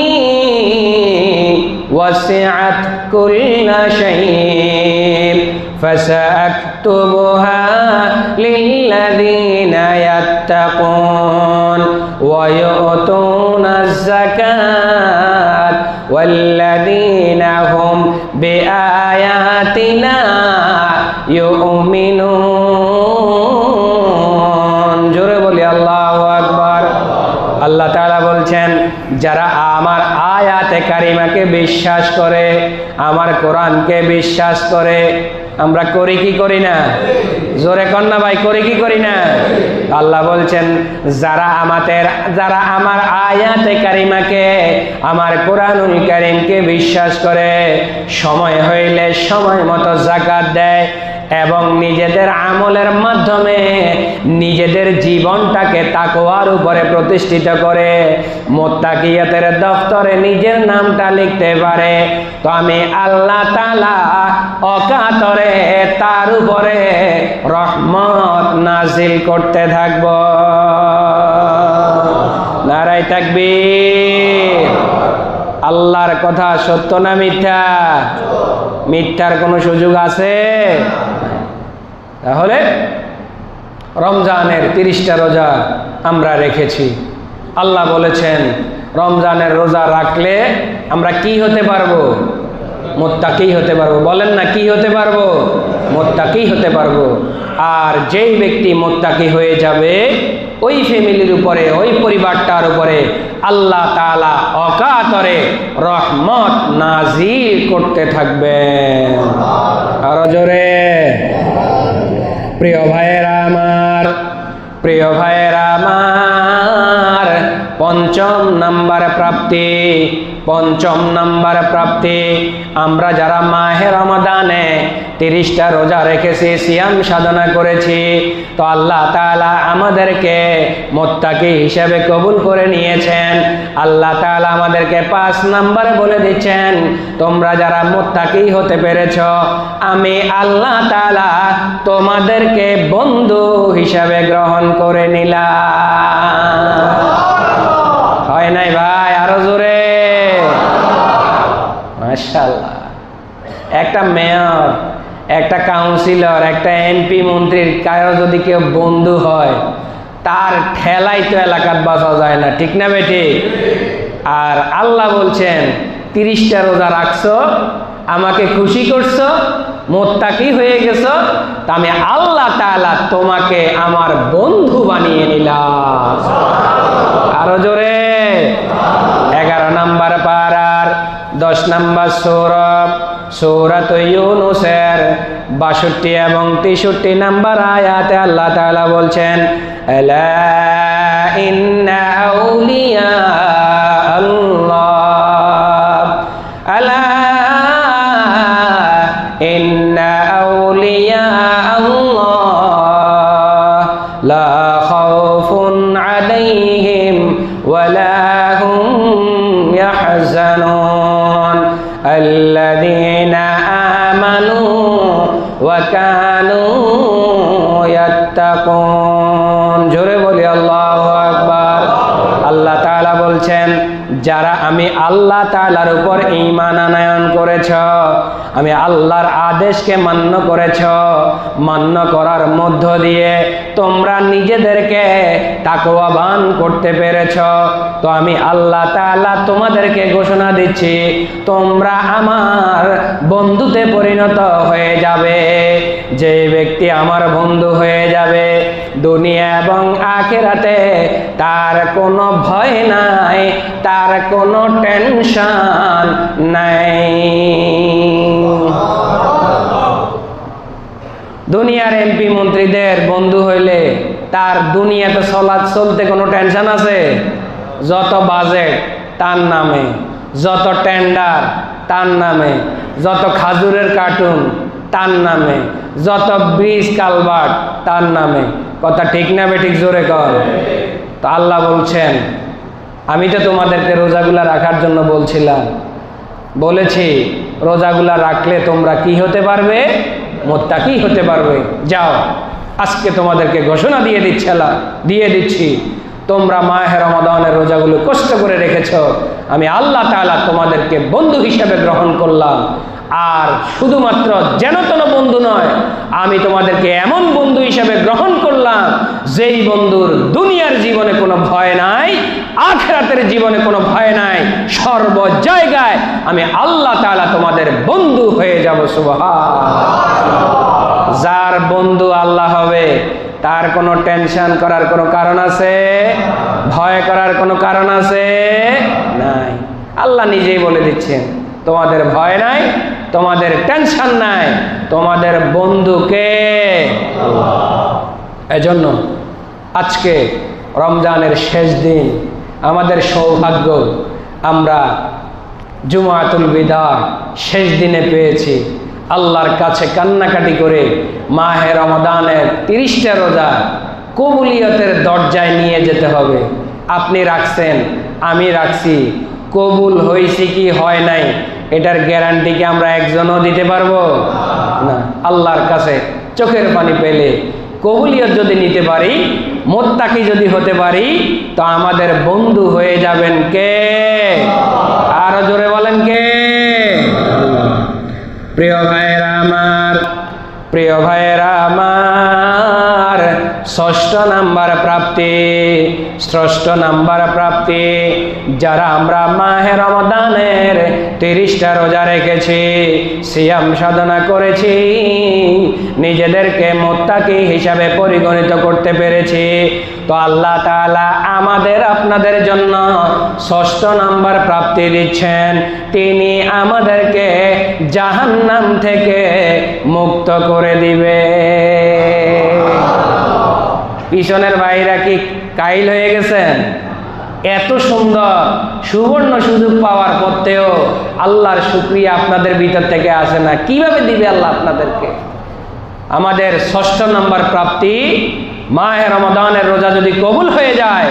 وسعت كل شيء فسأكتبها للذين يتقون ويؤتون الزكاة والذين هم بآياتنا يؤمنون। জোরে বলি আল্লাহু আকবার। আল্লাহ তাআলা বলছেন যারা আমার আয়াতে কারিমাকে বিশ্বাস করে, আমার কোরআনকে বিশ্বাস করে, আমরা করি কি করি না? জোরে কন্যা ভাই, করি কি করি না? আল্লাহ বলছেন যারা আমার আয়াতে কারিমাকে, আমার কোরআনুল কারীমকে বিশ্বাস করে, সময় হইলে সময় মতো যাকাত দেয় এবং নিজেদের আমলের মাধ্যমে নিজেদের জীবনটাকে তাকওয়ার উপরে প্রতিষ্ঠিত করে মুত্তাকিয়াতের দফতরে নিজের নামটা লিখতে পারে, তো আমি আল্লাহ তাআলা অকাতরে তার উপরে রহমত নাজিল করতে থাকব। নারায়ে তাকবীর। আল্লাহর কথা সত্য না মিথ্যা? মিথ্যার কোনো সুযোগ আছে? তাহলে রমজানের 30টা রোজা আমরা রেখেছি। আল্লাহ বলেছেন রমজানের রোজা রাখলে আমরা কি হতে পারবো? মুত্তাকি হতে পারবো। বলেন না, কি হতে পারবো? মুত্তাকি হতে পারবো। আর যেই ব্যক্তি মুত্তাকি হয়ে যাবে, ওই ফ্যামিলির উপরে, ওই পরিবারটার উপরে আল্লাহ তাআলা অকাতরে রহমত নাজিল করতে থাকবেন। আরো জোরে। প্রিয় ভাইয়েরা আমার, প্রিয় ভাইয়েরা আমার, পঞ্চম নাম্বার প্রাপ্তি আমরা যারা মাহে রমাদানে 30টা রোজা রেখেছি, সিয়াম সাধনা করেছি, তো আল্লাহ তাআলা আমাদেরকে মুত্তাকি হিসেবে কবুল করে নিয়েছেন। আল্লাহ তাআলা আমাদেরকে 5 নম্বরে বলে দিচ্ছেন, তোমরা যারা মুত্তাকি হতে পেরেছ, আমি আল্লাহ তাআলা তোমাদেরকে বন্ধু হিসেবে গ্রহণ করে নিলাম। হয় নাই ভাই? আরো জোরে। মাশাআল্লাহ। একটা মেয়র, একটা কাউন্সিলর, একটা এমপি, মন্ত্রীর কারো যদি কেউ বন্ধু হয়, তার ঠেলাই তো এলাকার বাঁচা যায় না, ঠিক না বেটি? আর আল্লাহ বলছেন 30টা রোজা রাখছো, আমাকে খুশি করছো, মুত্তাকি হয়ে গেছো, তা আমি আল্লাহ তাআলা তোমাকে আমার বন্ধু বানিয়ে নিলাম। আরো জোরে। 11 নম্বর পারার 10 নম্বর সূরাত ইউনূসের 62 এবং 63 নম্বর আয়াতে আল্লাহ তাআলা বলছেন, আলা ইন্না আউলিয়া আল্লাহ, আলা ইন্না আউলিয়া আল্লাহ লা খাউফুন আলাইহিম ওয়ালা হুম ইয়াহজানুন আল্লাযীনা আমানু ওয়া কানু ইয়াত্তাকুন। জোরে বলি আল্লাহু আকবার। আল্লাহ তাআলা বলছেন, যারা আমি আল্লাহ তাআলার উপর ঈমান আনয়ন করেছ, আমি আল্লাহর আদেশকে মান্য করেছ, মান্য করার মধ্য দিয়ে তোমরা নিজেদেরকে তাকওয়াবান করতে পেরেছ, তো আমি আল্লাহ তাআলা তোমাদেরকে ঘোষণা দিচ্ছি, তোমরা আমার বন্ধুতে পরিণত হয়ে যাবে। যে ব্যক্তি আমার বন্ধু হয়ে যাবে, দুনিয়া এবং আখিরাতে তার কোনো ভয় নাই, তার কোনো টেনশন নাই। দুনিয়ার এমপি মন্ত্রীদের বন্ধু হইলে তার দুনিয়াতে চলতে কোনো টেনশন আছে? যত বাজেট তার নামে, যত টেন্ডার তার নামে, যত খাজুরের কার্টুন তার নামে, যত ব্রিজ কালভার্ট তার নামে। কথা ঠিক না বেঠিক? জোরে কর। তো আল্লাহ বলছেন, আমি তো তোমাদেরকে রোজাগুলা রাখার জন্য বলেছি, রোজাগুলা রাখলে তোমরা কি হতে পারবে? মুত্তাকি হতে পারবে। যাও, আজকে তোমাদেরকে ঘোষণা দিয়ে দিচ্ছি, তোমরা মাহে রমাদানের রোজাগুলো কষ্ট করে রেখেছ, আমি আল্লাহ তাআলা তোমাদেরকে বন্ধু হিসেবে গ্রহণ করলাম। আর শুধুমাত্র যেন তেন বন্ধু নয়, আমি তোমাদেরকে এমন বন্ধু হিসেবে গ্রহণ করলাম যেই বন্ধুর দুনিয়ার জীবনে কোনো ভয় নাই, আখিরাতের জীবনে কোনো ভয় নাই, সর্ব জায়গায় আমি আল্লাহ তাআলা তোমাদের বন্ধু হয়ে যাব। সুবহানাল্লাহ। যার বন্ধু আল্লাহ হবে, তার কোনো টেনশন করার কোনো কারণ আছে? ভয় করার কোনো কারণ আছে? নাই। আল্লাহ নিজেই বলে দিচ্ছেন, তোমাদের ভয় নাই, তোমাদের টেনশন নাই, তোমাদের বন্ধুকে আল্লাহ। এজন্য আজকে রমজানের শেষ দিন, আমাদের সৌভাগ্য, আমরা জুমাতুল বিদা শেষ দিনে পেয়েছি। আল্লাহর কাছে কান্নাকাটি করে মাহে রমাদানের 30টা রোজা কবুলিয়তের দরজায় নিয়ে যেতে হবে। আপনি রাখছেন, আমি রাখছি, কবুল হয়েছে কি হয় নাই এটার গ্যারান্টি কি আমরা একজনও দিতে পারবো না। আল্লাহর কাছে চোখের পানি পেলে কবুলিয়ত যদি নিতে পারি, মুত্তাকি যদি হতে পারি, তো আমাদের বন্ধু হয়ে যাবেন কে? আরো জোরে বলেন কে? প্রিয় ভাইয়েরা আমার, প্রিয় ভাইয়েরা আমার, ষষ্ঠ নাম্বার প্রাপ্তি, ষষ্ঠ নাম্বার প্রাপ্তি, যারা আমরা মাহে রমাদানের 30টা রোজা রেখেছি, সিয়াম সাধনা করেছি, নিজেদেরকে মুত্তাকি হিসাবে পরিগণিত করতে পেরেছি, তো আল্লাহ তাআলা আমাদের আপনাদের জন্য ষষ্ঠ নাম্বার প্রাপ্তি দিচ্ছেন। তিনি আমাদেরকে জাহান্নাম থেকে মুক্ত করে দিবে। পিছনের ভাইরা কি কাইল হয়ে গেছেন? এত সুন্দর সুবর্ণ সুযোগ পাওয়ার পত্তেও আল্লাহর শুকরিয়া আপনাদের ভিতর থেকে আসে না। কিভাবে দিবে আল্লাহ আপনাদেরকে? আমাদের ষষ্ঠ নাম্বার প্রাপ্তি, মাহে রমাদানের রোজা যদি কবুল হয়ে যায়,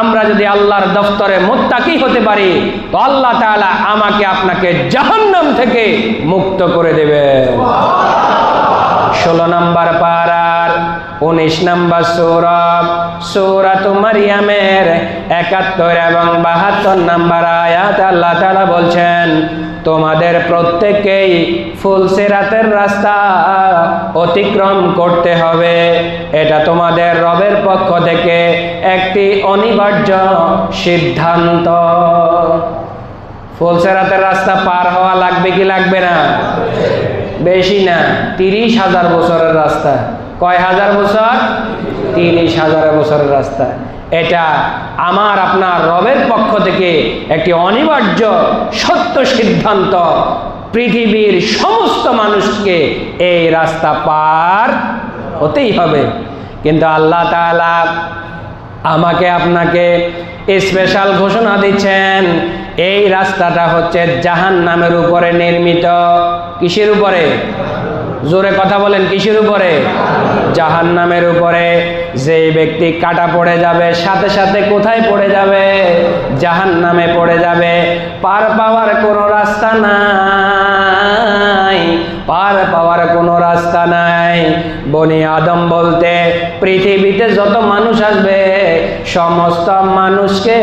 আমরা যদি আল্লাহর দফতরে মুত্তাকি হতে পারি, তো আল্লাহ তাআলা আমাকে আপনাকে জাহান্নাম থেকে মুক্ত করে দেবে। 16 নাম্বার পারার 19 নাম্বার সূরা মারইয়ামের 71 এবং 72 নাম্বার আয়াত আল্লাহ তাআলা বলছেন, তোমাদের প্রত্যেককেই ফুলসিরাতের রাস্তা অতিক্রম করতে হবে। এটা তোমাদের রবের পক্ষ থেকে একটি অনিবার্য সিদ্ধান্ত। ফুলসিরাতের রাস্তা পার হওয়া লাগবে কি লাগবে না? বেশি না, 30,000 বছরের রাস্তা। কয় হাজার বছর? 30,000 বছরের রাস্তা। এটা আমার আপনার রবের পক্ষ থেকে একটি অনিবার্য সত্য সিদ্ধান্ত। পৃথিবীর সমস্ত মানুষকে এই রাস্তা পার হতেই হবে। কিন্তু আল্লাহ তাআলা আমাকে আপনাকে স্পেশাল ঘোষণা দিচ্ছেন, এই রাস্তাটা হচ্ছে জাহান্নামের উপরে নির্মিত। কিসের উপরে? জোরে কথা বলেন, কিসের উপরে? জাহান্নামের উপরে। যে ব্যক্তি কাটা পড়ে যাবে, সাথে সাথে কোথায় পড়ে যাবে? জাহান্নামে পড়ে যাবে। পার পাওয়ার কোনো রাস্তা নাই, পার পাওয়ার কোনো রাস্তা নাই। বনি আদম বলতে পৃথিবীতে যত মানুষ আসবে, সমস্ত মানুষকে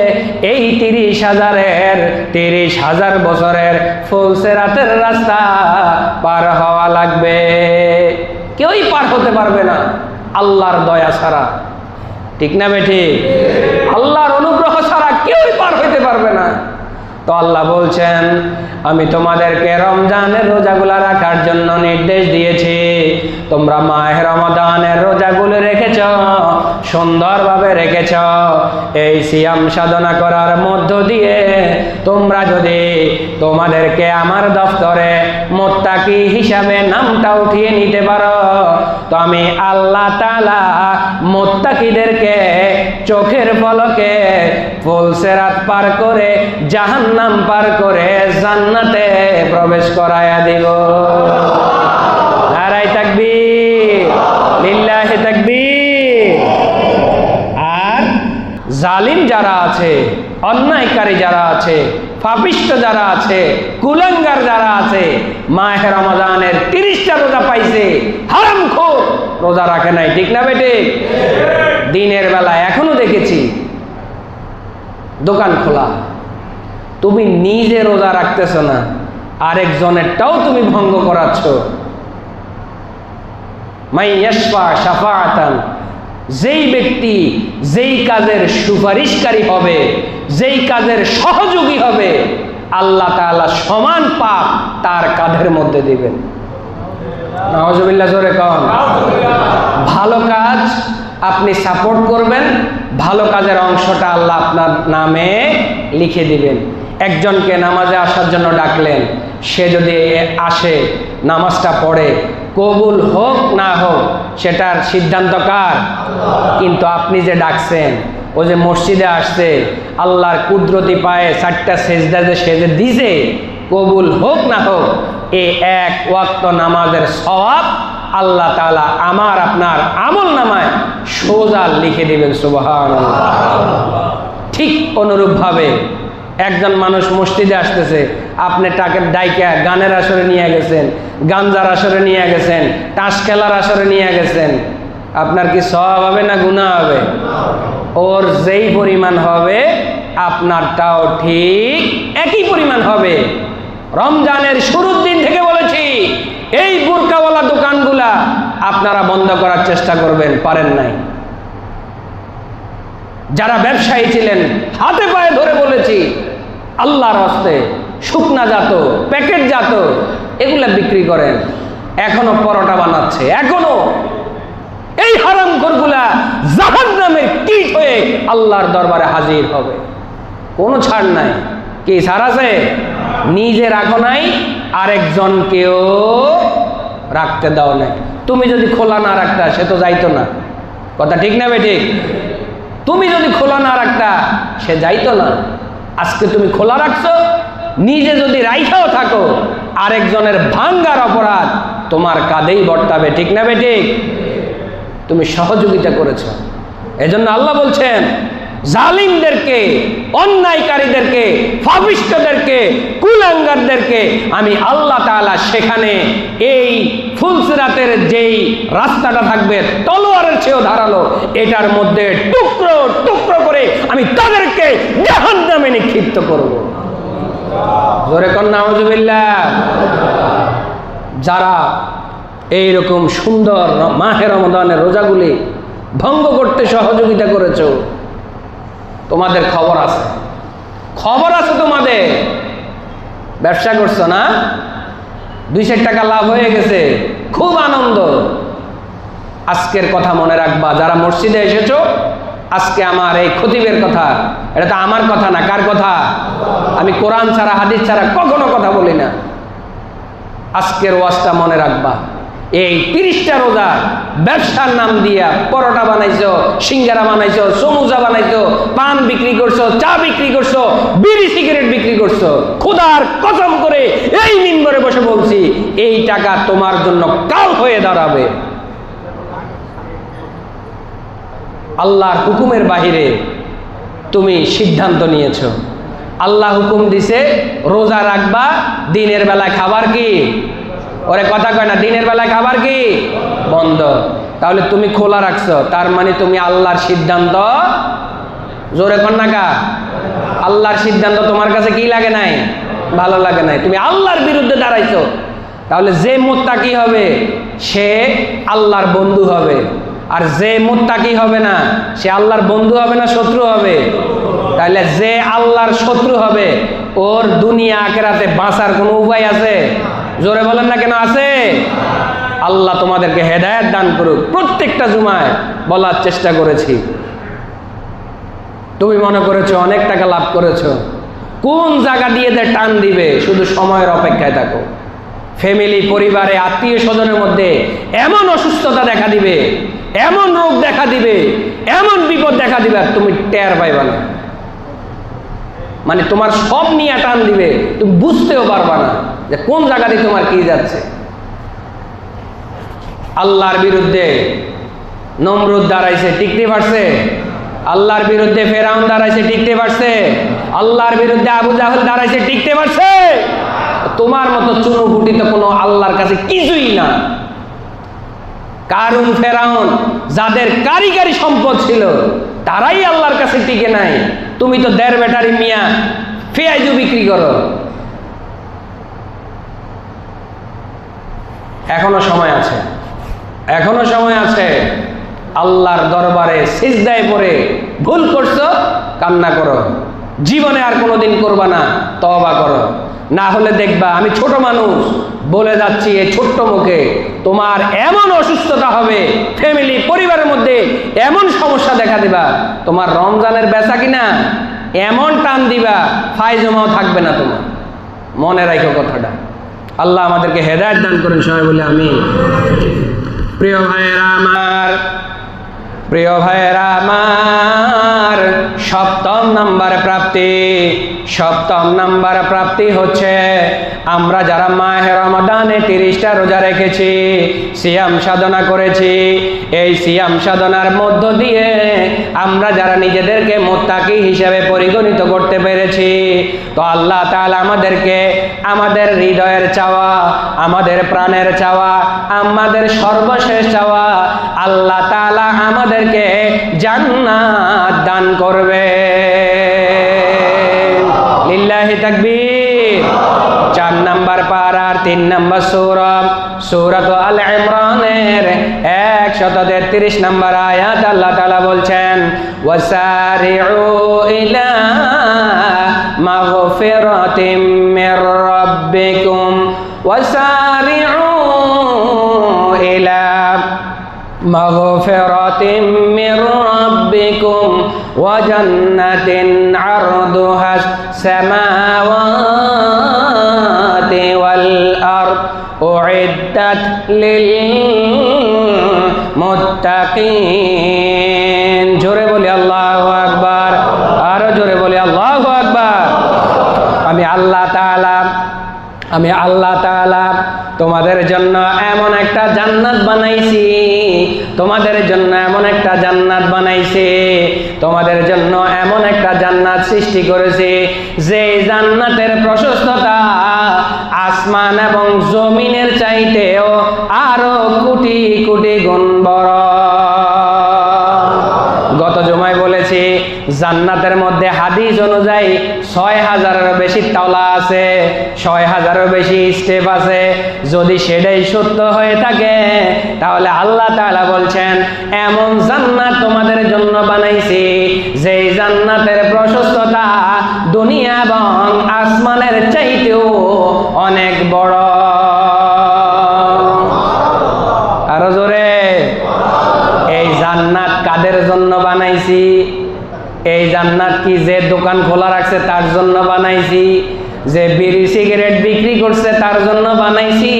এই 30,000 বছরের ফুলসিরাতের রাস্তা পার হওয়া লাগবে। কেউই পার হতে পারবে না আল্লাহর দয়া ছাড়া। ঠিক না বেঠিক? আল্লাহর অনুগ্রহ ছাড়া কেউই পার হতে পারবে না। তো আল্লাহ বলছেন, আমি তোমাদেরকে রমজানের রোজাগুলো রাখার জন্য নির্দেশ দিয়েছি। তোমরা মাহে রমাদানের রোজাগুলো রেখেছ, সুন্দরভাবে রেখেছ। এই সিয়াম সাধনা করার মধ্য দিয়ে তোমরা যদি তোমাদেরকে আমার দফতরে মুত্তাকি হিসাবে নামটা উঠিয়ে নিতে পারো, তো আমি আল্লাহ তাআলা মুত্তাকিদেরকে চোখের পলকে ফুলসিরাত পার করে, জাহান্নাম পার করে জান্নাতে প্রবেশ করায়া দিব। নারায়ে তাকবীর, লিল্লাহি তাকবীর। আর জালিম যারা আছে, অন্যায়কারী যারা আছে, পাপিষ্ঠ যারা আছে, কুলাঙ্গার যারা আছে, মাহে রমাদানের 30টা রোজা পাইছে, হারামখোর, রোজা রাখে নাই। ঠিক না বেটে? দিনের বেলা এখনো দেখেছি দোকান খোলা, তুমি নিজে রোজা রাখতেছ না, আরেকজনেরটাও তুমি ভঙ্গ করাচ্ছ। মাই ইয়াশফা শাফাআতান, যেই ব্যক্তি যেই কাজের সুপারিশকারী হবে, যেই কাজের সহযোগী হবে, আল্লাহ তাআলা সমান পাপ তার কাঁধের মধ্যে দিবেন। নাউজুবিল্লাহ, জোরে কন। ভালো কাজ আপনি সাপোর্ট করবেন, ভালো কাজের অংশটা আল্লাহ আপনার নামে লিখে দিবেন। একজনকে নামাজে আসার জন্য ডাকলেন, সে যদি আসে, নামাজটা পড়ে, কবুল হোক না হোক সেটার সিদ্ধান্ত কার? কিন্তু আপনি যে ডাকছেন, ও যে মসজিদে আসছে, আল্লাহর কুদরতি পায়ে 4টা সেজদা যে সেজে দিছে, কবুল হোক না হোক এই এক ওয়াক্ত নামাজের সওয়াব আল্লাহ তাআলা আমার আপনার আমল নামায় সোজা লিখে দিবেন। সুবহানাল্লাহ। ঠিক অনুরূপভাবে একজন মানুষ মসজিদে আসতেছে, আপনি তাকে ডাইকা গানের আসরে নিয়ে গেছেন, গাঞ্জার আসরে নিয়ে গেছেন, তাস খেলার আসরে নিয়ে গেছেন, আপনার কি সওয়াব হবে না গুনাহ হবে? ওর যেই পরিমাণ হবে আপনারটাও ঠিক একই পরিমাণ হবে। রমজানের শুরুর দিন থেকে বলেছি, এই বুরকাওয়ালা দোকানগুলা আপনারা বন্ধ করার চেষ্টা করবেন, পারেন নাই। যারা ব্যবসায়ী ছিলেন হাতে পায়ে ধরে বলেছি, আল্লাহর হস্তে শুকনা জাত, প্যাকেট জাত এগুলা বিক্রি করেন, এখনো পরোটা বানাচ্ছে, এখনো এই হারামখোরগুলা জাহান্নামের কীট হয়ে আল্লাহর দরবারে হাজির হবে। কোনো ছাড় নাই। কি ছাড় আছে? নিজে রাখো নাই, আরেকজনকেও রাখতে দাও নাই। তুমি যদি খোলা না রাখতা সে তো যাইতো না। কথা ঠিক না বেঠিক? তুমি যদি খোলা না রাখতা সে যাইতো না। আজকে তুমি খোলা রাখছো, নিজে যদি রাইখাও থাকো, আরেকজনের ভাঙ্গার অপরাধ তোমার কাঁধেই বর্তাবে। ঠিক না বেঠিক? তুমি সহযোগিতা করেছ। এজন্য আল্লাহ বলছেন, জালিমদেরকে, অন্যায়কারীদেরকে, পাপিষ্ঠদেরকে, কুলাঙ্গারদেরকে আমি আল্লাহ তাআলা সেখানে এই ফুলসিরাতের যেই রাস্তাটা থাকবে তলোয়ারের চেয়েও ধারালো, এটার মধ্যে টুকরো টুকরো করে আমি তাদেরকে জাহান্নামে নিক্ষিপ্ত করব। জোরে কোন নাউজুবিল্লাহ। যারা এইরকম সুন্দর মাহে রমজানের রোজাগুলি ভঙ্গ করতে সহযোগিতা করেছো, তোমাদের খবর আছে, খবর আছে তোমাদের। ব্যবসা করছো না, 200 টাকা লাভ হয়ে গেছে, খুব আনন্দ। আজকের কথা মনে রাখবা, যারা মসজিদে এসেছো, আজকে আমার এই খতিবের কথা, এটা তো আমার কথা না, কার কথা? আমি কোরআন ছাড়া হাদিস ছাড়া কখনো কথা বলি না। আজকের ওয়াজটা মনে রাখবা। এই 30টা রোজা ব্যবসার নাম দিয়া পরোটা বানাইছো, সিঙ্গারা বানাইছো, সমুচা বানাইছো, পান বিক্রি করছো, চা বিক্রি করছো, বিড়ি সিগারেট বিক্রি করছো। খোদার কসম করে এই মিম্বরে বসে বলছি, এই টাকা তোমার জন্য কাল হয়ে দাঁড়াবে। আল্লাহর হুকুমের বাহিরে তুমি সিদ্ধান্ত নিয়েছো। আল্লাহ হুকুম দিছে রোজা রাখবা, দিনের বেলায় খাবার কি? ওরে কথা কয় না, দিনের বেলায় খাবার কি বন্ধ। তাহলে তুমি খোলা রাখছো, তার মানে তুমি আল্লাহর সিদ্ধান্ত, জোরে কর না কা, আল্লাহর সিদ্ধান্ত তোমার কাছে কি লাগে নাই? ভালো লাগে নাই। তুমি আল্লাহর বিরুদ্ধে দাঁড়াইছো। তাহলে যে মুত্তাকি হবে সে আল্লাহর বন্ধু হবে, আর যে মুত্তাকি হবে না সে আল্লাহর বন্ধু হবে না শত্রু হবে? তাহলে যে আল্লাহর শত্রু হবে ওর দুনিয়া আখিরাতে বাঁচার কোনো উপায় আছে? জোরে বলেন না কেন আছে? আল্লাহ তোমাদেরকে হেদায়েত দান করুক। প্রত্যেকটা জুমায় বলার চেষ্টা করেছি। তুমি মনে করেছো অনেক টাকা লাভ করেছো, কোন জায়গা দিয়ে যে টান দিবে শুধু সময়ের অপেক্ষায় থাকো। ফ্যামিলি, পরিবারে, আত্মীয় স্বজনের মধ্যে এমন অসুস্থতা দেখা দিবে, এমন রোগ দেখা দিবে, এমন বিপদ দেখা দিবে, আর তুমি টের পাইবা না। মানে তোমার সব নিয়ে টান দিবে, তুমি বুঝতেও পারবা না যে কোন জায়গাতে তোমার কি যাচ্ছে। আল্লাহর বিরুদ্ধে নমরুদ দাঁড়াইছে, টিকতে পারছে? আল্লাহর বিরুদ্ধে ফেরাউন দাঁড়াইছে, টিকতে পারছে? আল্লাহর বিরুদ্ধে আবু জাহেল দাঁড়াইছে, টিকতে পারছে? তোমার মতো চুনোপুটি তো কোনো আল্লাহর কাছে কিছুই না। কারুন, ফেরাউন যাদের কারিগরি সম্পদ ছিল তারাই আল্লাহর কাছে টিকে নাই। তুমি তো 1.5 ব্যাটারি মিয়া পেঁয়াজু বিক্রি করো। এখনো সময় আছে, এখনো সময় আছে। আল্লাহর দরবারে সিজদায় পড়ে ভুল করছো, কান্না করো। জীবনে আর কোনোদিন করবা না, তওবা করো। না হলে দেখবা, আমি ছোট মানুষ বলে যাচ্ছি এই ছোট্ট মুখে, তোমার এমন অসুস্থতা হবে, ফ্যামিলি, পরিবারের মধ্যে এমন সমস্যা দেখা দিবা, তোমার রমজানের বেচা কিনা এমন টান দিবা ফায়জমাও থাকবে না তোমার। মনে রাখো কথাটা। আল্লাহ আমাদেরকে হেদায়েত দান করেন, সবাই বলে আমিন। প্রিয় ভাইয়েরা আমার, প্রিয় ভাইয়েরা আমার, সপ্তম নাম্বার প্রাপ্তি হচ্ছে আমরা যারা মাহে রমাদানে 30টা রোজা রেখেছি, সিয়াম সাধনা করেছি, এই সিয়াম সাধনার মধ্য দিয়ে আমরা যারা নিজেদেরকে মুত্তাকি হিসেবে পরিগণিত করতে পেরেছি, তো আল্লাহ তাআলা আমাদেরকে আমাদের হৃদয়ের চাওয়া, আমাদের প্রাণের চাওয়া, আমাদের সর্বশেষ চাওয়া, আল্লাহ তাআলা আমাদেরকে জান্নাত দান করবে। লিল্লাহি তাকবীর। 4 নাম্বার পারার 3 নাম্বার সূরা আল ইমরানের 133 নাম্বার আয়াত আল্লাহ তাআলা বলছেন, ওয়াসারিউ ইলা মাগফিরাতিম মির রাব্বিকুম, ওয়াসারিউ ইলা মাগফিরাতিম মির রাব্বিকুম ওয়া জান্নাতিন আরদুহাস সামাওয়াতি ওয়াল আরদ উইদ্দাত লিল মুত্তাকিন। জোরে বলি আল্লাহু আকবার, আরো জোরে বলি আল্লাহু আকবার। আমি আল্লাহ তাআলা তোমাদের জন্য এমন একটা জান্নাত বানাইছি, তোমাদের জন্য এমন একটা জান্নাত বানাইছি, তোমাদের জন্য এমন একটা জান্নাত সৃষ্টি করেছি, যে জান্নাতের প্রশস্ততা আসমান এবং জমিনের চাইতেও আরো কোটি কোটি গুণ বড়। গত জুমায় বলেছি জান্নাতের মধ্যে হাদিস অনুযায়ী 6000-এরও বেশি তলা আছে, 6000-এরও বেশি স্টেপ আছে। যদি সেটাই সত্য হয়ে থাকে তাহলে আল্লাহ তাআলা বলছেন এমন জান্নাত তোমাদের জন্য বানাইছি, যেই জান্নাতের প্রশস্ততা দুনিয়া এবং আসমানের চাইতেও অনেক বড়। আরো জোরে। এই জান্নাত কাদের জন্য বানাইছি? এই জান্নাত কি যে দোকান খোলা রাখছে তার জন্য বানাইছি, যে বিড়ি সিগারেট বিক্রি করছে তার জন্য বানাইছি,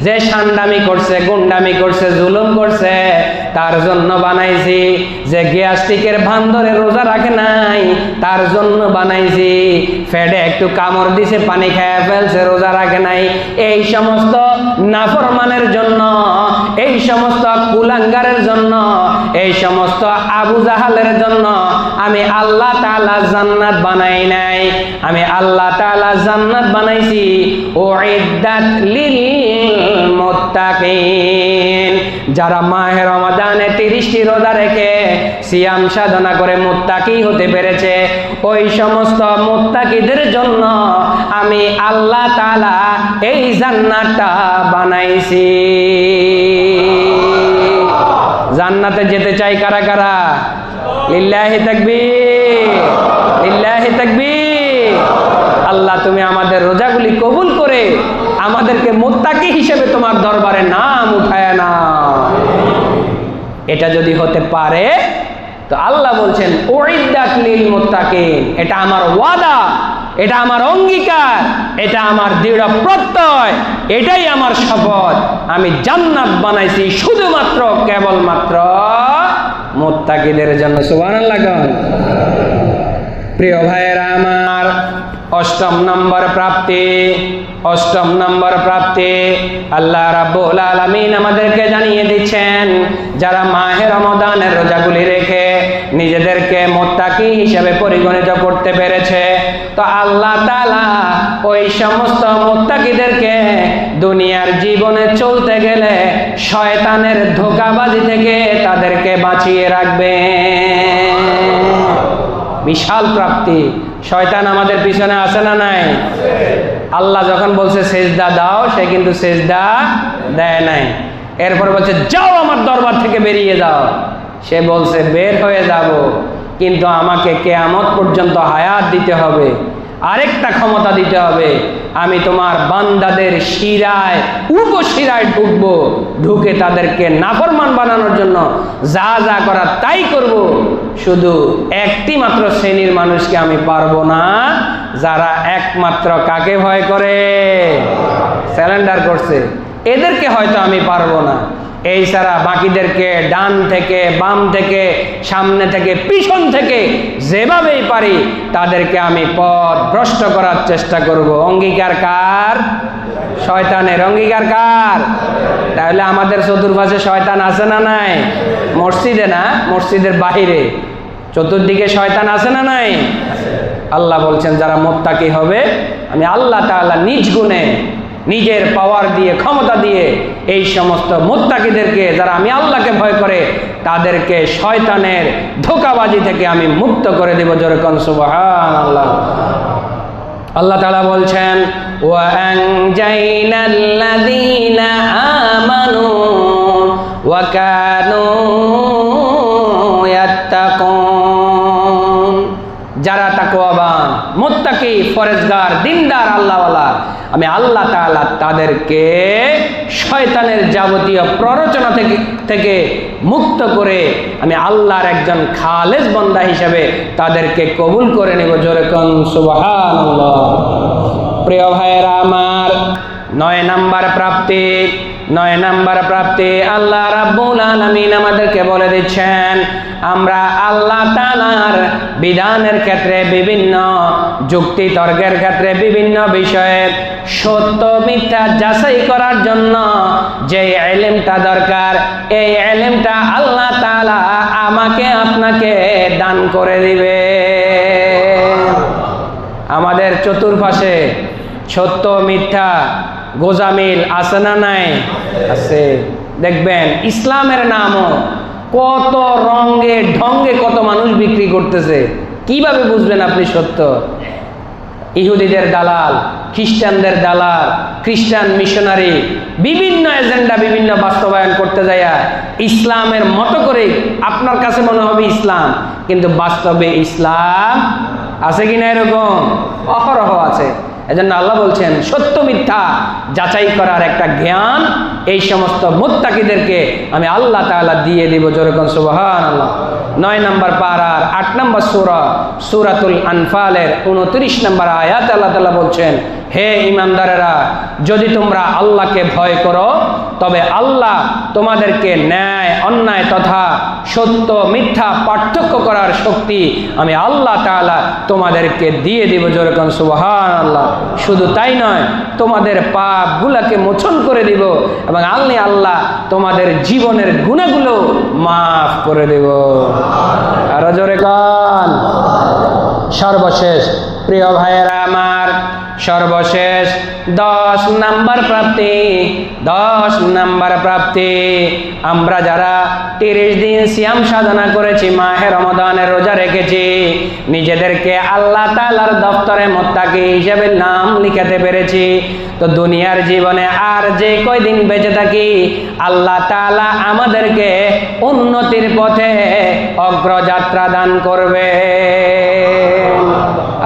যে সান্ডামি করছে, গুন্ডামি করছে, জুলুম করছে তার জন্য বানাইছি, যে গ্যাস্ট্রিকের ভান ধরে রোজা রাখে নাই তার জন্য বানাইছি, ফেডে একটু কামড় দিছে পানি খেয়ে ফেলছে রোজা রাখে নাই, এই সমস্ত নাফরমানের জন্য, এই সমস্ত কুলাঙ্গারের জন্য, এই সমস্ত আবু জাহালের জন্য আমি আল্লাহ তাআলা জান্নাত বানাই নাই। আমি আল্লাহ তাআলা জান্নাত বানাইছি উইদ্দাত লিল মুত্তাকিন। যারা মাহে রমাদানে 30টি রোজা রেখে সিয়াম সাধনা করে মুত্তাকি হতে পেরেছে, ওই সমস্ত মুত্তাকিদের জন্য আমি আল্লাহ তাআলা এই জান্নাতটা বানাইছি। জান্নাতে যেতে চাই কারা কারা? লিল্লাহি তাকবীর, লিল্লাহি তাকবীর। আল্লাহ তুমি আমাদের রোজাগুলি কবুল করে আমাদেরকে মুত্তাকি হিসেবে তোমার দরবারে নাম উঠায় না। এটা যদি হতে পারে তো আল্লাহ বলছেন উইদ্দাত লিল মুত্তাকিন, এটা আমার ওয়াদা, এটা আমার অঙ্গীকার, এটা আমার দৃঢ় প্রত্যয়, এটাই আমার শপথ। আমি জান্নাত বানাইছি শুধুমাত্র কেবলমাত্র মুত্তাকিদের জন্য। সুবহানাল্লাহ। প্রিয় ভাইয়েরা আমার, অষ্টম নম্বর প্রাপ্তি আল্লাহ রাব্বুল আলামিন আমাদেরকে জানিয়ে দিচ্ছেন, যারা মাহে রমাদানের রোজাগুলি রেখে নিজেদেরকে মুত্তাকি হিসেবে পরিগণিত করতে পেরেছে, তো আল্লাহ তাআলা ওই সমস্ত মুত্তাকিদেরকে দুনিয়ার জীবনে চলতে গেলে শয়তানের ধোঁকাবাজি থেকে তাদেরকে বাঁচিয়ে রাখবেন। বিশাল প্রাপ্তি। শয়তান আমাদের পিছনে আছে না নাই? আল্লাহ যখন বলছে সেজদা দাও, সে কিন্তু সেজদা দেয় নাই। এরপর বলছে যাও আমার দরবার থেকে বেরিয়ে যাও, সে বলছে বের হয়ে যাব, কিন্তু আমাকে কিয়ামত পর্যন্ত হায়াত দিতে হবে, আরেকটা ক্ষমতা দিতে হবে, আমি তোমার বান্দাদের শিরায় উপশিরায় ঢুকবো, ঢুকে তাদেরকে নাফরমান বানানোর জন্য যা যা করার তাই করব। শুধু একটি মাত্র শ্রেণীর মানুষকে আমি পারবো না, যারা একমাত্র কাকে ভয় করে, স্যালেন্ডার করছে, এদেরকে হয়তো আমি পারবো না। এই ছাড়া বাকিদেরকে ডান থেকে বাম থেকে সামনে থেকে পিছন থেকে যেভাবেই পারি তাদেরকে আমি পথ ভ্রষ্ট করার চেষ্টা করব। অঙ্গীকার কার? শয়তানের। অঙ্গীকার কার? তাহলে আমাদের চতুর্পাশে শয়তান আছে না নাই? মসজিদে না, মসজিদের বাহিরে চতুর্দিকে শয়তান আছে না নাই? আল্লাহ বলছেন যারা মুত্তাকি হবে, আমি আল্লাহ তাআলা নিজ গুণে নিজের পাওয়ার দিয়ে ক্ষমতা দিয়ে এই সমস্ত মুত্তাকিদেরকে, যারা আমি আল্লাহকে ভয় করে, তাদেরকে শয়তানের ধোঁকাবাজি থেকে আমি মুক্ত করে দেব। জোরে কোন সুবহানাল্লাহ। আল্লাহ তাআলা বলছেন ওয়া আনজাইনাল্লাযীনা আমানু ওয়া কানু ইয়াত্তাকুন, যারা তাকওয়াবান, মুত্তাকি, ফরেজগার, দিনদার, আল্লাহওয়ালা, আমি আল্লাহ তাআলা তাদেরকে শয়তানের যাবতীয় প্ররোচনা থেকে মুক্ত করে আমি আল্লাহর একজন খালেস বান্দা হিসেবে তাদেরকে কবুল করে নেব। জোরে কোন সুবহানাল্লাহ। প্রিয় ভাইয়েরা আমার, 9 নাম্বার প্রাপ্তি আল্লাহ রাব্বুল আলামিন আমাদেরকে বলে দিচ্ছেন, আমরা আল্লাহ তাআলার বিধানের ক্ষেত্রে, বিভিন্ন যুক্তি তর্কের ক্ষেত্রে, বিভিন্ন বিষয়ে সত্য মিথ্যা যাচাই করার জন্য যে ইলমটা দরকার, এই ইলমটা আল্লাহ তাআলা আমাকে আপনাকে দান করে দিবে। আমাদের চতুর্পাশে সত্য মিথ্যা গোজামিল আছে না নাই? আছে। দেখবেন ইসলামের নামও কত রঙে ঢঙ্গে কত মানুষ বিক্রি করতেছে। কিভাবে বুঝবেন আপনি সত্য? ইহুদিদের দালাল, খ্রিস্টানদের দালাল, খ্রিস্টান মিশনারি বিভিন্ন এজেন্ডা, বিভিন্ন বাস্তবায়ন করতে যায় ইসলামের মতো করে আপনার কাছে মনে হবে ইসলাম, কিন্তু বাস্তবে ইসলাম আছে কিনা এরকম অহরহ আছে। এজন্য আল্লাহ বলছেন সত্য মিথ্যা যাচাই করার একটা জ্ঞান এই সমস্ত মুত্তাকিদেরকে আমি আল্লাহ তাআলা দিয়ে দিব। জোরে কোন সুবহানাল্লাহ। 9 নম্বর পারার 8 নম্বর সূরা, সূরাতুল আনফালের 29 নম্বর আয়াত আল্লাহ তাআলা বলছেন, হে ঈমানদারেরা, যদি তোমরা আল্লাহকে ভয় করো তবে আল্লাহ তোমাদেরকে ন্যায় অন্যায় তথা সত্য মিথ্যা পার্থক্য করার শক্তি আমি আল্লাহ তাআলা তোমাদেরকে দিয়ে দিব। জোরে কোন সুবহানাল্লাহ। শুধু তাই নয়, তোমাদের পাপগুলোকে মোচন করে দিব এবং আল্লাহ তোমাদের জীবনের গুনাহগুলো মাফ করে দেব। আর জোরে কান। সর্বশেষ প্রিয় ভাইয়েরা আমার, সর্বশেষ 10 নাম্বার প্রাপ্তি, আমরা যারা 30 দিন সিয়াম সাধনা করেছি, মাহে রমাদানের রোজা রেখেছি, নিজেদেরকে আল্লাহ তাআলার দপ্তরে মুত্তাকি হিসেবে নাম লিখাতে পেরেছি, তো দুনিয়ার জীবনে আর যে কয়দিন বেঁচে থাকি আল্লাহ তাআলা আমাদেরকে উন্নতির পথে অগ্রযাত্রা দান করবে।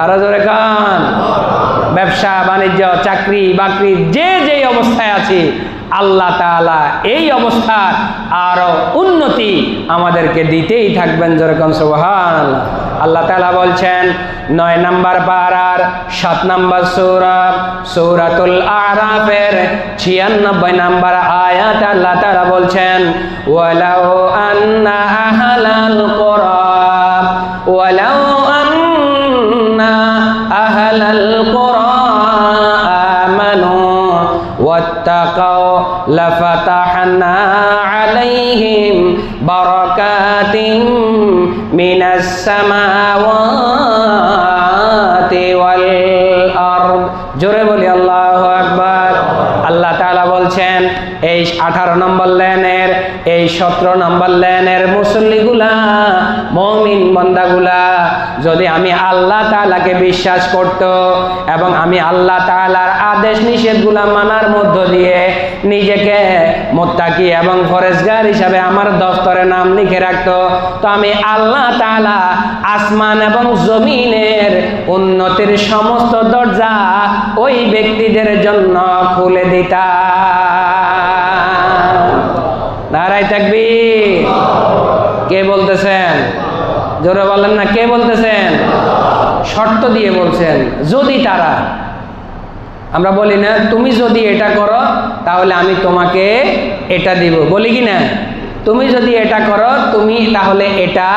আর জোরে কান। ব্যবসা বাণিজ্য, চাকরি বাকরি, যে যেই অবস্থায় আছি আল্লাহ তাআলা এই অবস্থার আরো উন্নতি আমাদেরকে দিতেই থাকবেন। যেরকম সুবহানাল্লাহ। আল্লাহ তাআলা বলছেন 9 নম্বর পারার 7 নম্বর সূরা, সূরাতুল আরাফের 96 নম্বর আয়াত আল্লাহ তাআলা বলছেন, ওয়ালাউ আন্না আহলাল কুরা, ওয়ালাউ আন্না আহলাল কুরা আমানু ওয়াত্তাকাউ লাফাতাহনা আলাইহিম বারাকাতিন মিনাস সামাওয়াতি ওয়াল আরদ। জোরে বলি আল্লাহু আকবার। আল্লাহ তাআলা বলছেন এই 18 নম্বর লাইনের, এই 17 নম্বর লাইনের মুসল্লিগুলা, মুমিন বান্দাগুলা যদি আমি আল্লাহ তাআলাকে বিশ্বাস করত এবং আমি আল্লাহ তাআলার আদেশ নিষেধগুলা মানার মধ্য দিয়ে নিজেকে মুত্তাকি এবং পরহেজগার হিসাবে আমার দফতরে নাম লিখে রাখতো, তো আমি আল্লাহ তাআলা আসমান এবং জমিনের উন্নতির সমস্ত দরজা ওই ব্যক্তিদের জন্য খুলে দিতাম। নারায়ে তাকবীর। কে বলতেছেন? জোরে বলেন না, কে বলতেছেন? শর্ত দিয়ে বলছেন, যদি তারা, আমরা বলি না তুমি যদি এটা করো তাহলে আমি তোমাকে এটা দিব, বলি কি না? তুমি যদি এটা করো তুমি তাহলে এটা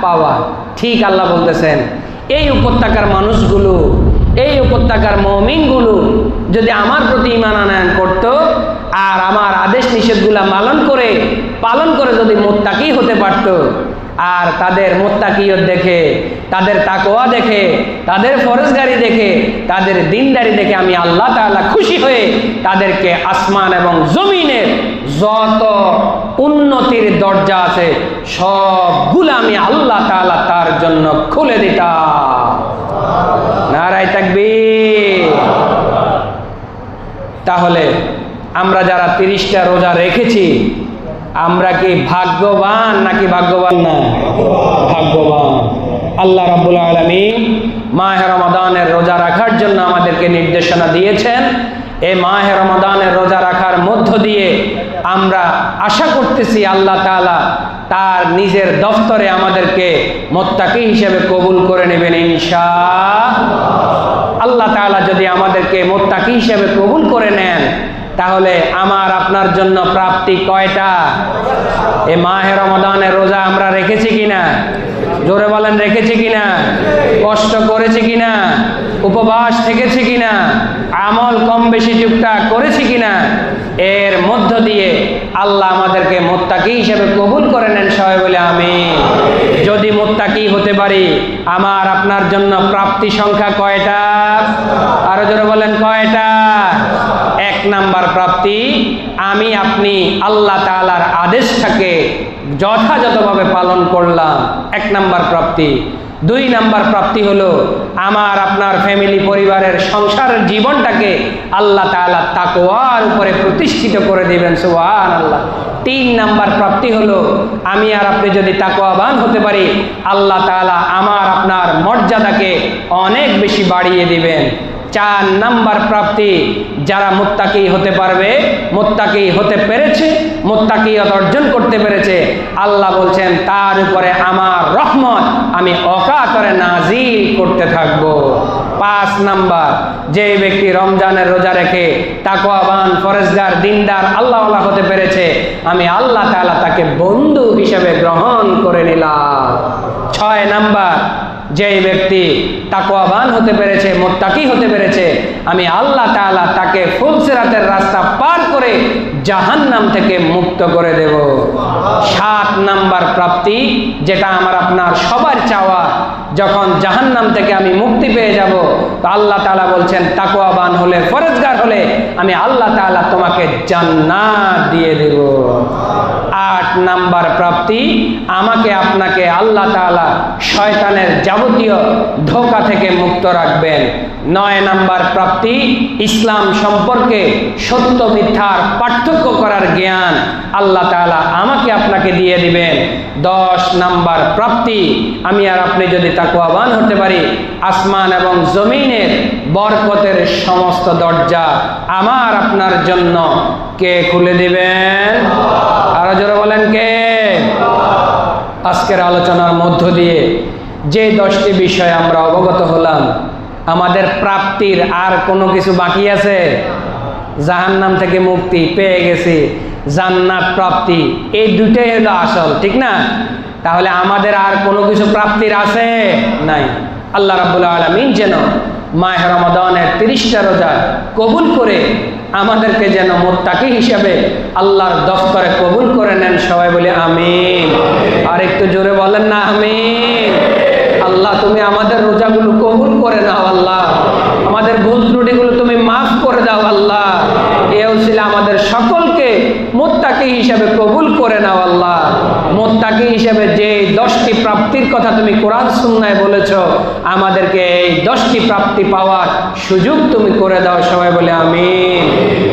পাওয়া। ঠিক আল্লাহ বলতেছেন এই উপত্যকার মানুষগুলো, এই উপত্যকার মুমিনগুলো যদি আমার প্রতি ঈমান আনয়ন করত আর আমার আদেশ নিষেধগুলা পালন করে যদি মুত্তাকি হতে পারত, আর তাদের মুত্তাকিয়ত দেখে, তাদের তাকওয়া দেখে, তাদের ফরজগারি দেখে, তাদের দিনদারি দেখে আমি আল্লাহ তাআলা খুশি হয়ে তাদেরকে আসমান এবং জমিনের যত উন্নতির দরজা আছে সবগুলো আমি আল্লাহ তাআলা তার জন্য খুলে দিতাম। নারায়ে তাকবীর। তাহলে আমরা যারা 30টা রোজা রেখেছি আমরা কি ভাগ্যবান নাকি ভাগ্যবান না? ভাগ্যবান। আল্লাহ রাব্বুল আলামিন মাহে রমাদানের রোজা রাখার জন্য আমাদেরকে নির্দেশনা দিয়েছেন। এই মাহে রমাদানের রোজা রাখার মধ্য দিয়ে আমরা আশা করতেছি আল্লাহ তাআলা তার নিজের দফতরে আমাদেরকে মুত্তাকি হিসেবে কবুল করে নেবেন ইনশাআল্লাহ। আল্লাহ তাআলা যদি আমাদেরকে মুত্তাকি হিসেবে কবুল করে নেন তাহলে আমার আপনার জন্য প্রাপ্তি কয়টা? এই মাহে রমাদানের রোজা আমরা রেখেছি কিনা? জোরে বলেন, রেখেছি কিনা? কষ্ট করেছি কিনা? উপবাস থেকেছি কিনা? আমল কম বেশি টুকটাক করেছি কিনা? এর মধ্য দিয়ে আল্লাহ আমাদেরকে মুত্তাকি হিসেবে কবুল করে নেন সবাই বলে আমিন। যদি মুত্তাকি হতে পারি আমার আপনার জন্য প্রাপ্তি সংখ্যা কয়টা? আরো জোরে বলেন কয়টা? 1 নাম্বার প্রাপ্তি, আমি আপনি আল্লাহ তাআলার আদেশটাকে যথাযথভাবে পালন করলাম, 1 নাম্বার প্রাপ্তি। 2 নাম্বার প্রাপ্তি হলো আমার আপনার ফ্যামিলি পরিবারের সংসারের জীবনটাকে আল্লাহ তাআলা তাকওয়ার উপরে প্রতিষ্ঠিত করে দিবেন, সুবহানাল্লাহ। 3 নাম্বার প্রাপ্তি হলো আমি আর আপনি যদি তাকওয়াবান হতে পারি আল্লাহ তাআলা আমার আপনার মর্যাদাকে অনেক বেশি বাড়িয়ে দিবেন। 4 নাম্বার প্রাপ্তি, যারা মুত্তাকি হতে পারবে, মুত্তাকি হতে পেরেছে, মুত্তাকিয়ত অর্জন করতে পেরেছে, আল্লাহ বলছেন তার উপরে আমার রহমত আমি অকাতরে নাজিল করতে থাকব। 5 নাম্বার, যে ব্যক্তি রমজানের রোজা রেখে তাকওয়াবান, ফরজগার, দিনদার, আল্লাহওয়ালা হতে পেরেছে, আমি আল্লাহ তাআলা তাকে বন্ধু হিসেবে গ্রহণ করে নিলাম। 6 নাম্বার, যেই ব্যক্তি তাকওয়াবান হতে পেরেছে, মুত্তাকি হতে পেরেছে, আমি আল্লাহ তাআলা তাকে ফুলসিরাতের রাস্তা পার করে জাহান্নাম থেকে মুক্ত করে দেব। 7 নাম্বার প্রাপ্তি, যেটা আমার আপনার সবার চাওয়া, যখন জাহান্নাম থেকে আমি মুক্তি পেয়ে যাব তো আল্লাহ তাআলা বলছেন তাকওয়াবান হলে, ফরজগার হলে আমি আল্লাহ তাআলা তোমাকে জান্নাত দিয়ে দেব। 8 নাম্বার প্রাপ্তি, আমাকে আপনাকে আল্লাহ তাআলা শয়তানের যাবতীয় ধোঁকা থেকে মুক্ত রাখবেন। 9 নাম্বার প্রাপ্তি, ইসলাম সম্পর্কে সত্য মিথ্যার পার্থক্য করার জ্ঞান আল্লাহ তাআলা আমাকে আপনাকে দিয়ে দিবেন। 10 নাম্বার প্রাপ্তি, আমি আর আপনি যদি তাকওয়াবান হতে পারি আসমান এবং জমিনের বরকতের সমস্ত দরজা আমার আপনার জন্য কে খুলে দিবেন? আরো জোরে বলেন কে? আজকের আলোচনার মধ্য দিয়ে যে 10টি বিষয় আমরা অবগত হলাম, আমাদের প্রাপ্তির আর কোনো কিছু বাকি আছে? জাহান্নাম থেকে মুক্তি পেয়ে গেছি, জান্নাত প্রাপ্তি, এই দুটোই হলো আসল, ঠিক না? তাহলে আমাদের আর কোনো কিছু প্রাপ্তির আছে? নাই। আল্লাহ রাব্বুল আলামিন যেন মাহে রমাদানের 30টা রোজা কবুল করে আমাদেরকে যেন মুত্তাকি হিসাবে আল্লাহর দফতরে কবুল করে নেন, সবাই বলে আমিন। আর একটু জোরে বলেন না আমিন। আল্লাহ তুমি আমাদের রোজাগুলো কবুল করে নাও, আল্লাহ আমাদের ভুল ত্রুটিগুলো তুমি মাফ করে দাও, আল্লাহ এই উসিলা আমাদের সকলকে করেছো, আমাদেরকে এই 10টি প্রাপ্তি পাওয়ার সুযোগ তুমি করে দাও। সবাই বলে আমিন।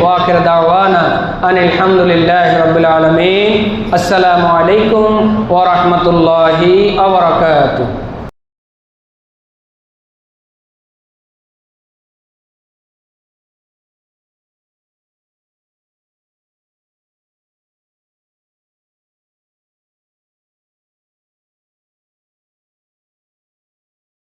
ওয়া আখির দাওয়ানা আনিল হামদুলিল্লাহি রাব্বিল আলামিন। আসসালামু আলাইকুম ওয়া রাহমাতুল্লাহি ওয়া বারাকাতুহু।